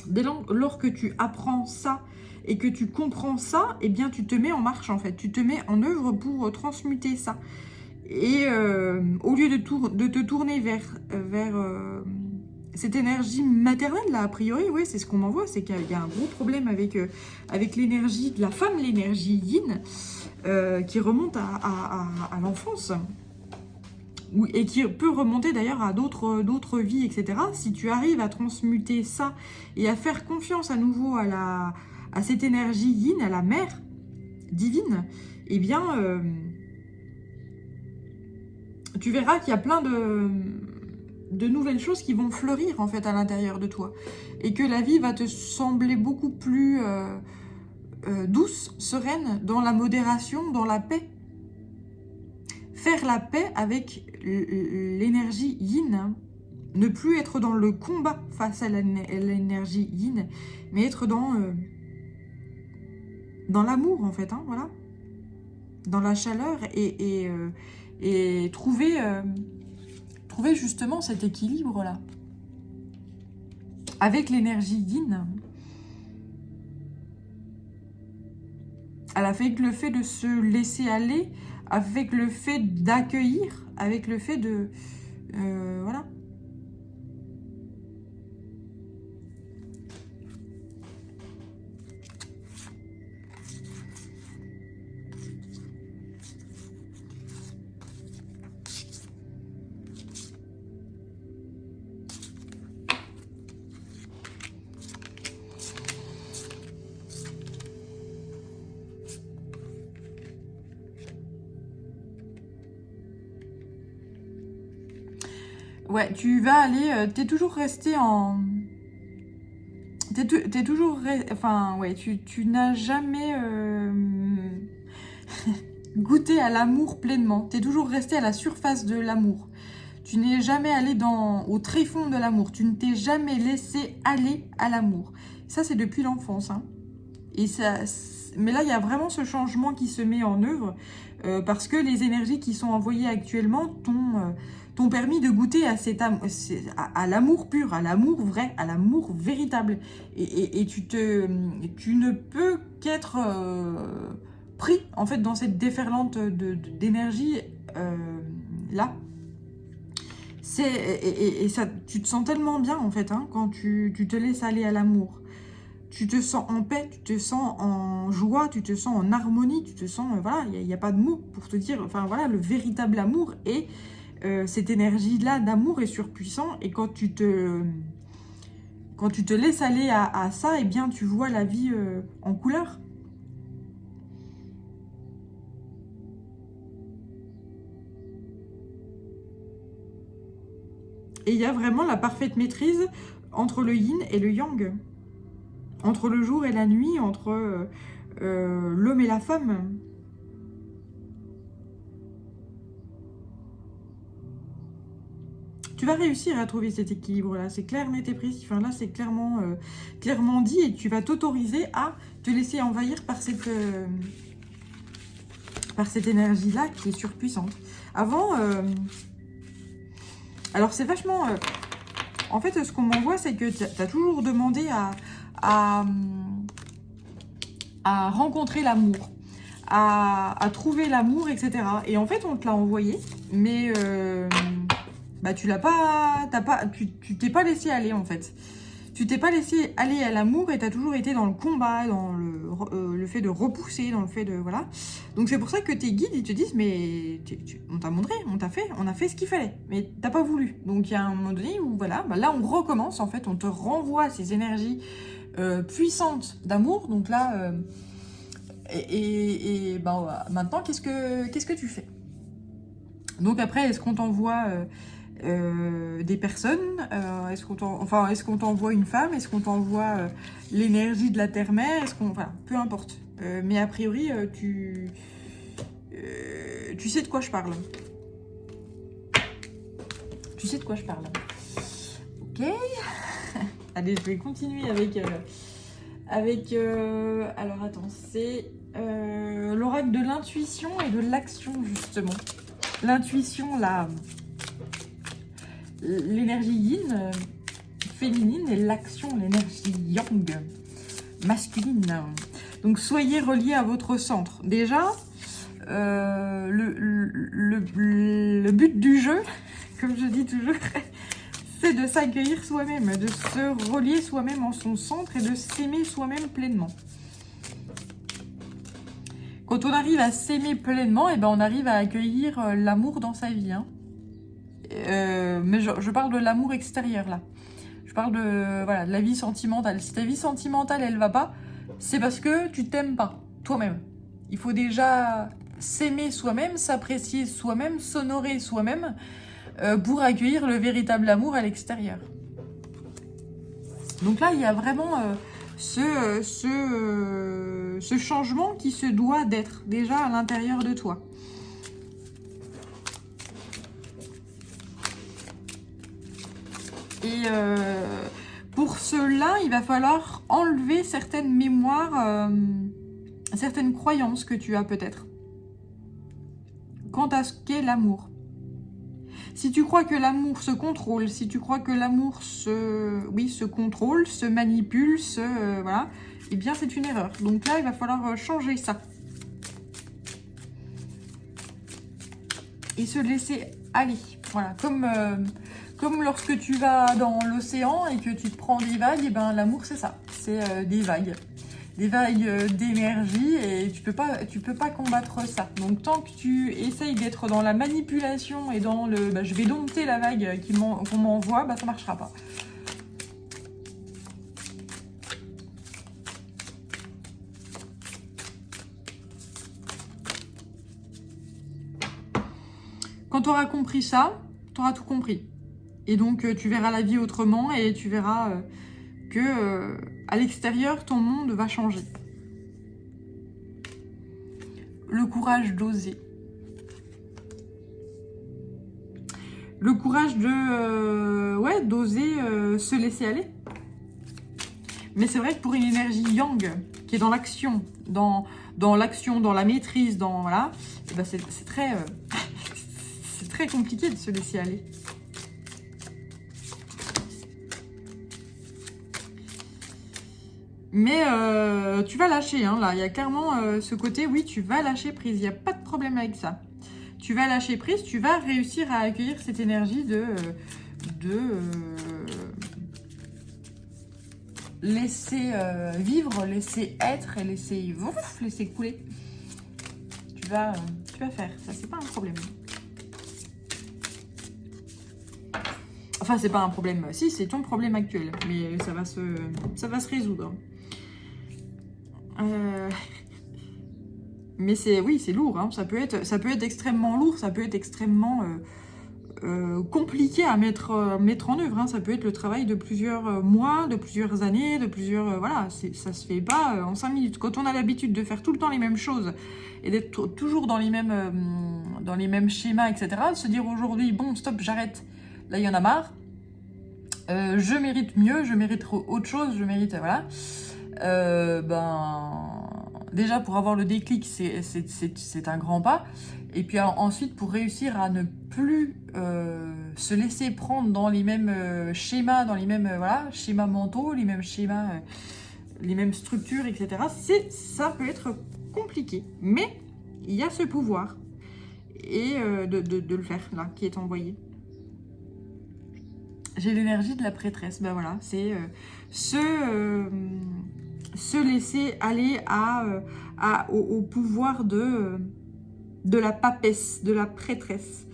dès lors que tu apprends ça et que tu comprends ça, eh bien tu te mets en marche en fait. Tu te mets en œuvre pour transmuter ça. Et au lieu de te tourner vers cette énergie maternelle, là, a priori, ouais, c'est ce qu'on m'envoie, c'est qu'il y a un gros problème avec l'énergie de la femme, l'énergie yin, qui remonte à l'enfance. Et qui peut remonter d'ailleurs à d'autres vies, etc. Si tu arrives à transmuter ça et à faire confiance à nouveau à cette énergie yin, à la mère divine, eh bien, tu verras qu'il y a plein de nouvelles choses qui vont fleurir en fait à l'intérieur de toi. Et que la vie va te sembler beaucoup plus douce, sereine, dans la modération, dans la paix. Faire la paix avec l'énergie yin, hein. Ne plus être dans le combat face à l'énergie yin, mais être dans l'amour en fait, hein, voilà. Dans la chaleur et trouver justement cet équilibre-là. Avec l'énergie yin, avec le fait de se laisser aller, avec le fait d'accueillir, avec le fait de... voilà. Ouais, tu vas aller... t'es toujours resté en... T'es toujours... Enfin, ouais, tu n'as jamais goûté à l'amour pleinement. T'es toujours resté à la surface de l'amour. Tu n'es jamais allé au tréfonds de l'amour. Tu ne t'es jamais laissé aller à l'amour. Ça, c'est depuis l'enfance, hein. Et ça... Mais là, il y a vraiment ce changement qui se met en œuvre parce que les énergies qui sont envoyées actuellement t'ont permis de goûter à l'amour pur, à l'amour vrai, à l'amour véritable. Et tu ne peux qu'être pris, en fait, dans cette déferlante d'énergie là. Et ça, tu te sens tellement bien, en fait, hein, quand tu te laisses aller à l'amour. Tu te sens en paix, tu te sens en joie, tu te sens en harmonie, tu te sens... voilà, il n'y a pas de mots pour te dire... Enfin, voilà, le véritable amour et cette énergie-là d'amour est surpuissant. Et quand tu te laisses aller à ça, eh bien, tu vois la vie en couleur. Et il y a vraiment la parfaite maîtrise entre le yin et le yang. Entre le jour et la nuit, entre l'homme et la femme. Tu vas réussir à trouver cet équilibre-là. C'est clair, net et précis. Enfin, là, c'est clairement dit. Et tu vas t'autoriser à te laisser envahir par cette énergie-là qui est surpuissante. Avant... alors, c'est vachement... en fait, ce qu'on m'envoie, c'est que tu as toujours demandé à rencontrer l'amour, à trouver l'amour, etc. Et en fait, on te l'a envoyé, mais bah, tu t'es pas laissé aller, en fait. Tu t'es pas laissé aller à l'amour et tu as toujours été dans le combat, dans le fait de repousser, dans le fait de... Voilà. Donc, c'est pour ça que tes guides, ils te disent, mais on t'a montré, on a fait ce qu'il fallait, mais t'as pas voulu. Donc, il y a un moment donné où, voilà, bah, là, on recommence, en fait, on te renvoie ces énergies puissante d'amour. Donc là, bah, maintenant, qu'est-ce que tu fais? Donc après, est-ce qu'on t'envoie des personnes. Est-ce qu'on t'envoie une femme? Est-ce qu'on t'envoie l'énergie de la terre-mère? Enfin, peu importe. Mais a priori, tu sais de quoi je parle. Tu sais de quoi je parle. Ok. Allez, je vais continuer avec alors attends, c'est l'oracle de l'intuition et de l'action, justement. L'intuition, l'énergie yin, féminine, et l'action, l'énergie yang, masculine. Donc, soyez reliés à votre centre. Déjà, le but du jeu, comme je dis toujours, c'est de s'accueillir soi-même, de se relier soi-même en son centre et de s'aimer soi-même pleinement. Quand on arrive à s'aimer pleinement, et ben on arrive à accueillir l'amour dans sa vie. Hein. Mais je parle de l'amour extérieur, là. Je parle de la vie sentimentale. Si ta vie sentimentale, elle va pas, c'est parce que tu t'aimes pas, toi-même. Il faut déjà s'aimer soi-même, s'apprécier soi-même, s'honorer soi-même pour accueillir le véritable amour à l'extérieur. Donc là, il y a vraiment ce changement qui se doit d'être déjà à l'intérieur de toi. Et pour cela, il va falloir enlever certaines mémoires, certaines croyances que tu as peut-être quant à ce qu'est l'amour. Si tu crois que l'amour se contrôle, si tu crois que l'amour se contrôle, se manipule, voilà, eh bien c'est une erreur. Donc là, il va falloir changer ça. Et se laisser aller. Voilà, comme lorsque tu vas dans l'océan et que tu te prends des vagues, et ben l'amour c'est ça, c'est des vagues d'énergie, et tu peux pas combattre ça. Donc tant que tu essayes d'être dans la manipulation et dans le je vais dompter la vague qu'on m'envoie, ça marchera pas. Quand tu auras compris ça, tu auras tout compris. Et donc tu verras la vie autrement, et tu verras que à l'extérieur, ton monde va changer. Le courage d'oser. Le courage de d'oser se laisser aller. Mais c'est vrai que pour une énergie yang, qui est dans l'action, dans l'action, dans la maîtrise, voilà, c'est très c'est très compliqué de se laisser aller. Mais tu vas lâcher, hein, là. Il y a clairement ce côté, oui, tu vas lâcher prise. Il n'y a pas de problème avec ça. Tu vas lâcher prise, tu vas réussir à accueillir cette énergie de laisser vivre, laisser être et laisser couler. Tu vas faire. Ça, c'est pas un problème. Enfin, c'est pas un problème. Si, c'est ton problème actuel. Mais ça va se résoudre. Mais c'est lourd, hein. Ça peut être extrêmement lourd, ça peut être extrêmement compliqué à mettre en œuvre, hein. Ça peut être le travail de plusieurs mois, de plusieurs années, de plusieurs... voilà, ça se fait pas en 5 minutes. Quand on a l'habitude de faire tout le temps les mêmes choses et d'être toujours dans les mêmes schémas, etc., de se dire aujourd'hui, bon, stop, j'arrête, là, il y en a marre, je mérite mieux, je mérite autre chose, je mérite... voilà. Déjà pour avoir le déclic, c'est un grand pas. Et puis ensuite, pour réussir à ne plus se laisser prendre dans les mêmes schémas, dans les mêmes schémas mentaux, les mêmes schémas, les mêmes structures, etc. Ça peut être compliqué. Mais il y a ce pouvoir et de le faire, là, qui est envoyé. J'ai l'énergie de la prêtresse. Voilà, c'est se laisser aller au pouvoir de la papesse, de la prêtresse.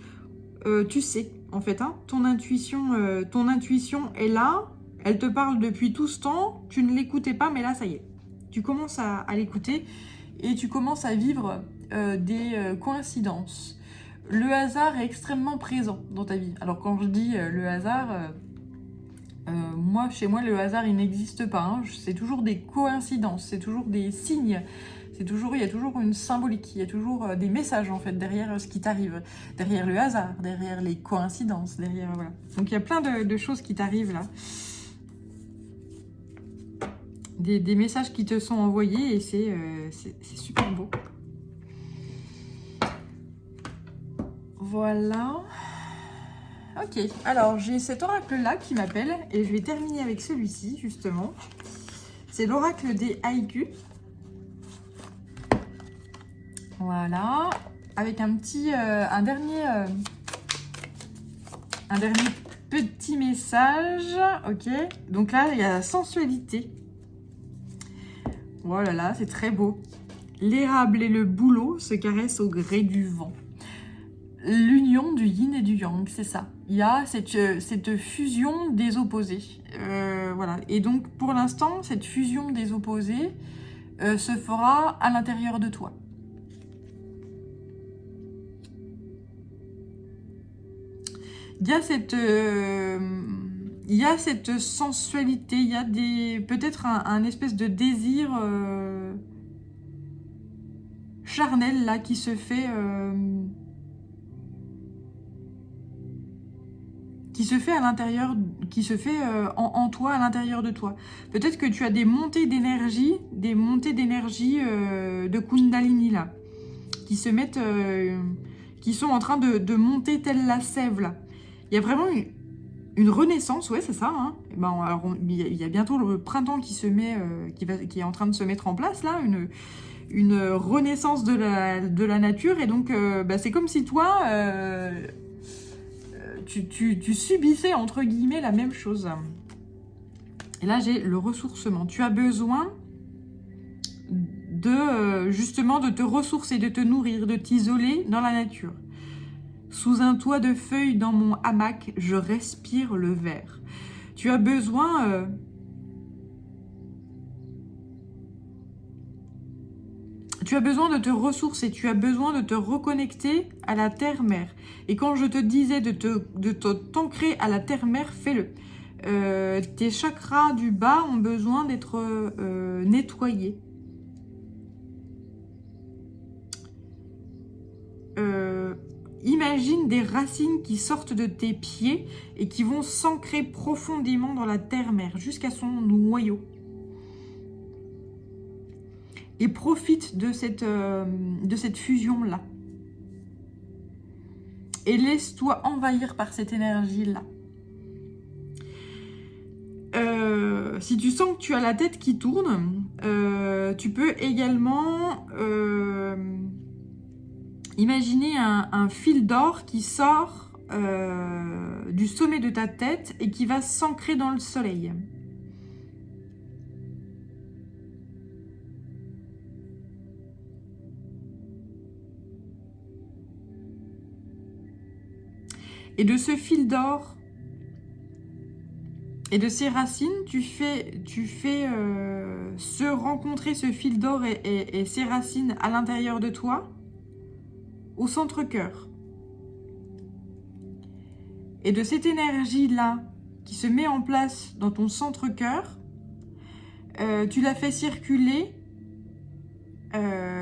Tu sais, en fait, hein, ton intuition est là, elle te parle depuis tout ce temps, tu ne l'écoutais pas, mais là, ça y est. Tu commences à l'écouter et tu commences à vivre des coïncidences, le hasard est extrêmement présent dans ta vie. Alors quand je dis le hasard, moi, chez moi, le hasard, il n'existe pas. Hein. C'est toujours des coïncidences, c'est toujours des signes. Il y a toujours une symbolique, il y a toujours des messages en fait derrière ce qui t'arrive, derrière le hasard, derrière les coïncidences, derrière voilà. Donc il y a plein de choses qui t'arrivent là, des messages qui te sont envoyés et c'est super beau. Voilà. Ok, alors j'ai cet oracle là qui m'appelle et je vais terminer avec celui-ci justement. C'est l'oracle des haïkus. Voilà, avec un dernier petit message, ok. Donc là, il y a la sensualité. Voilà, là, c'est très beau. L'érable et le bouleau se caressent au gré du vent. L'union du yin et du yang, c'est ça. Il y a cette fusion des opposés. Voilà, et donc pour l'instant, cette fusion des opposés se fera à l'intérieur de toi. Il y a cette sensualité, il y a peut-être un espèce de désir charnel là qui se fait à l'intérieur, qui se fait en toi, à l'intérieur de toi. Peut-être que tu as des montées d'énergie, de Kundalini là, qui se mettent, qui sont en train de monter telle la sève là. Il y a vraiment une renaissance, ouais, c'est ça. Hein. Ben, alors, il y a bientôt le printemps qui se met, qui est en train de se mettre en place là, une renaissance de la nature. Et donc, c'est comme si toi, tu subissais entre guillemets la même chose. Et là, j'ai le ressourcement. Tu as besoin justement de te ressourcer, de te nourrir, de t'isoler dans la nature. Sous un toit de feuilles dans mon hamac, je respire le vert. Tu as besoin de te ressourcer, tu as besoin de te reconnecter à la terre-mère. Et quand je te disais de t'ancrer à la terre-mère, fais-le. Tes chakras du bas ont besoin d'être nettoyés. Imagine des racines qui sortent de tes pieds et qui vont s'ancrer profondément dans la terre-mère jusqu'à son noyau. Et profite de cette fusion-là. Et laisse-toi envahir par cette énergie-là. Si tu sens que tu as la tête qui tourne, tu peux également imaginer un fil d'or qui sort du sommet de ta tête et qui va s'ancrer dans le soleil. Et de ce fil d'or et de ses racines, tu fais se rencontrer ce fil d'or et ses racines à l'intérieur de toi, au centre-cœur. Et de cette énergie-là qui se met en place dans ton centre-cœur, tu la fais circuler,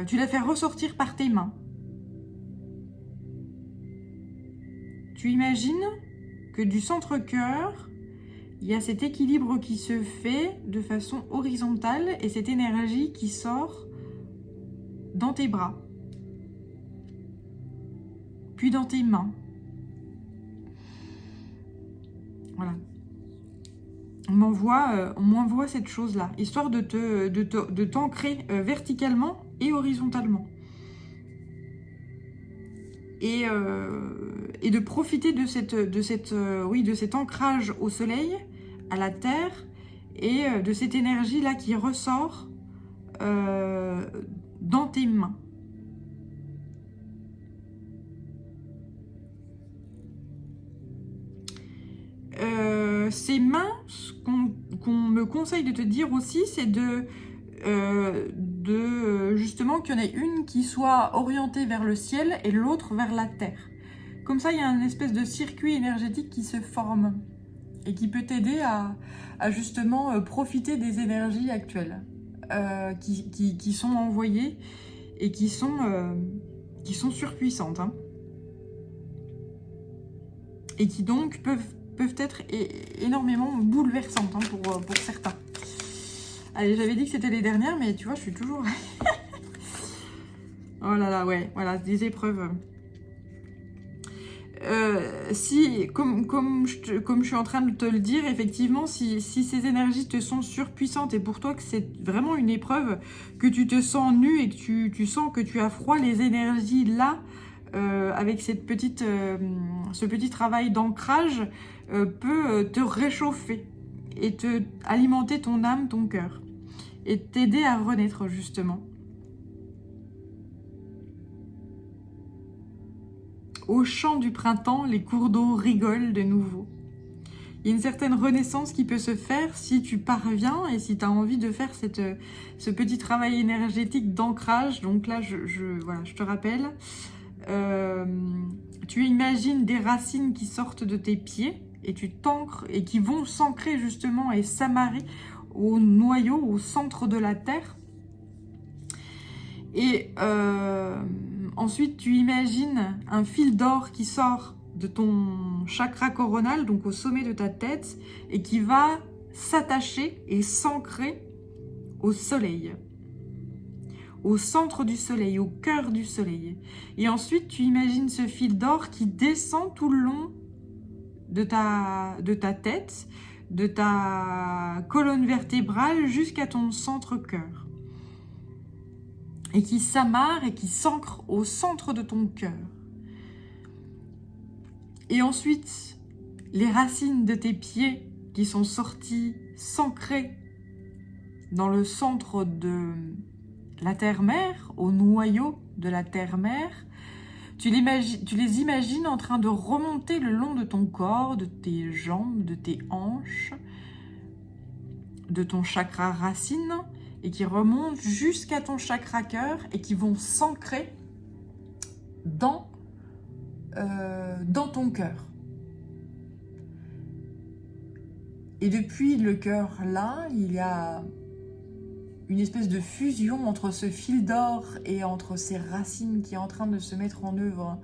tu la fais ressortir par tes mains. Tu imagines que du centre-cœur, il y a cet équilibre qui se fait de façon horizontale et cette énergie qui sort dans tes bras, puis dans tes mains. Voilà. On m'envoie cette chose-là, histoire de t'ancrer verticalement et horizontalement. Et de profiter de cet ancrage au soleil, à la terre, et de cette énergie-là qui ressort dans tes mains. Ces mains, ce qu'on me conseille de te dire aussi, c'est justement qu'il y en ait une qui soit orientée vers le ciel et l'autre vers la terre. comme ça, il y a une espèce de circuit énergétique qui se forme et qui peut t'aider à justement profiter des énergies actuelles qui sont envoyées et qui sont surpuissantes. Hein. Et qui donc peuvent être énormément bouleversantes hein, pour certains. Allez, j'avais dit que c'était les dernières, mais tu vois, je suis toujours... Oh là là, ouais, voilà, des épreuves. Si, comme je suis en train de te le dire, effectivement, si ces énergies te sont surpuissantes et pour toi que c'est vraiment une épreuve, que tu te sens nu et que tu sens que tu as froid, les énergies là, avec ce petit travail d'ancrage, peut te réchauffer et te alimenter ton âme, ton cœur, et t'aider à renaître justement. Au chant du printemps, les cours d'eau rigolent de nouveau. Il y a une certaine renaissance qui peut se faire si tu parviens et si tu as envie de faire ce petit travail énergétique d'ancrage. Donc là, voilà, je te rappelle, tu imagines des racines qui sortent de tes pieds et tu t'ancres et qui vont s'ancrer justement et s'amarrer au noyau, au centre de la terre. Et ensuite, tu imagines un fil d'or qui sort de ton chakra coronal, donc au sommet de ta tête, et qui va s'attacher et s'ancrer au soleil, au centre du soleil, au cœur du soleil. Et ensuite, tu imagines ce fil d'or qui descend tout le long de ta tête, de ta colonne vertébrale jusqu'à ton centre-cœur. Et qui s'amarre et qui s'ancre au centre de ton cœur. Et ensuite, les racines de tes pieds qui sont sorties s'ancrer dans le centre de la terre-mère, au noyau de la terre-mère, tu les imagines en train de remonter le long de ton corps, de tes jambes, de tes hanches, de ton chakra racine, et qui remontent jusqu'à ton chakra cœur et qui vont s'ancrer dans ton cœur. Et depuis le cœur là, il y a une espèce de fusion entre ce fil d'or et entre ces racines qui est en train de se mettre en œuvre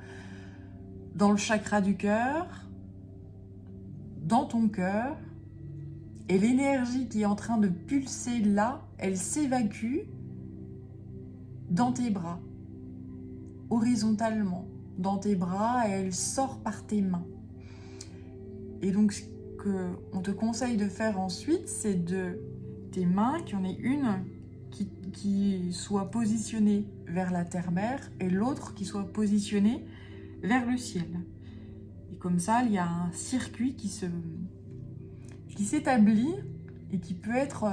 dans le chakra du cœur, dans ton cœur. Et l'énergie qui est en train de pulser là, elle s'évacue dans tes bras, horizontalement, dans tes bras, et elle sort par tes mains. Et donc, ce qu'on te conseille de faire ensuite, c'est de tes mains, qu'il y en ait une qui soit positionnée vers la terre-mère et l'autre qui soit positionnée vers le ciel. Et comme ça, il y a un circuit qui s'établit et qui peut être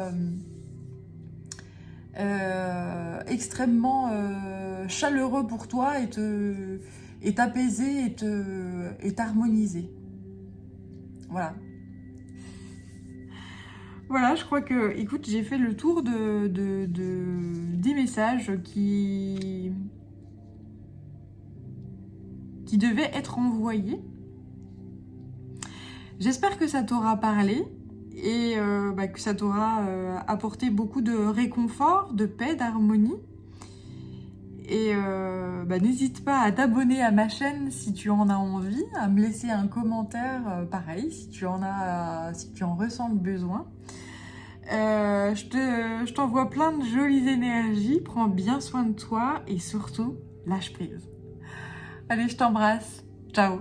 extrêmement chaleureux pour toi et t'apaiser et t'harmoniser. Voilà. Voilà, je crois que, écoute, j'ai fait le tour des messages qui devaient être envoyés. J'espère que ça t'aura parlé et que ça t'aura apporté beaucoup de réconfort, de paix, d'harmonie. Et n'hésite pas à t'abonner à ma chaîne si tu en as envie, à me laisser un commentaire pareil si tu en ressens le besoin. Je t'envoie plein de jolies énergies, prends bien soin de toi et surtout, lâche prise. Allez, je t'embrasse. Ciao.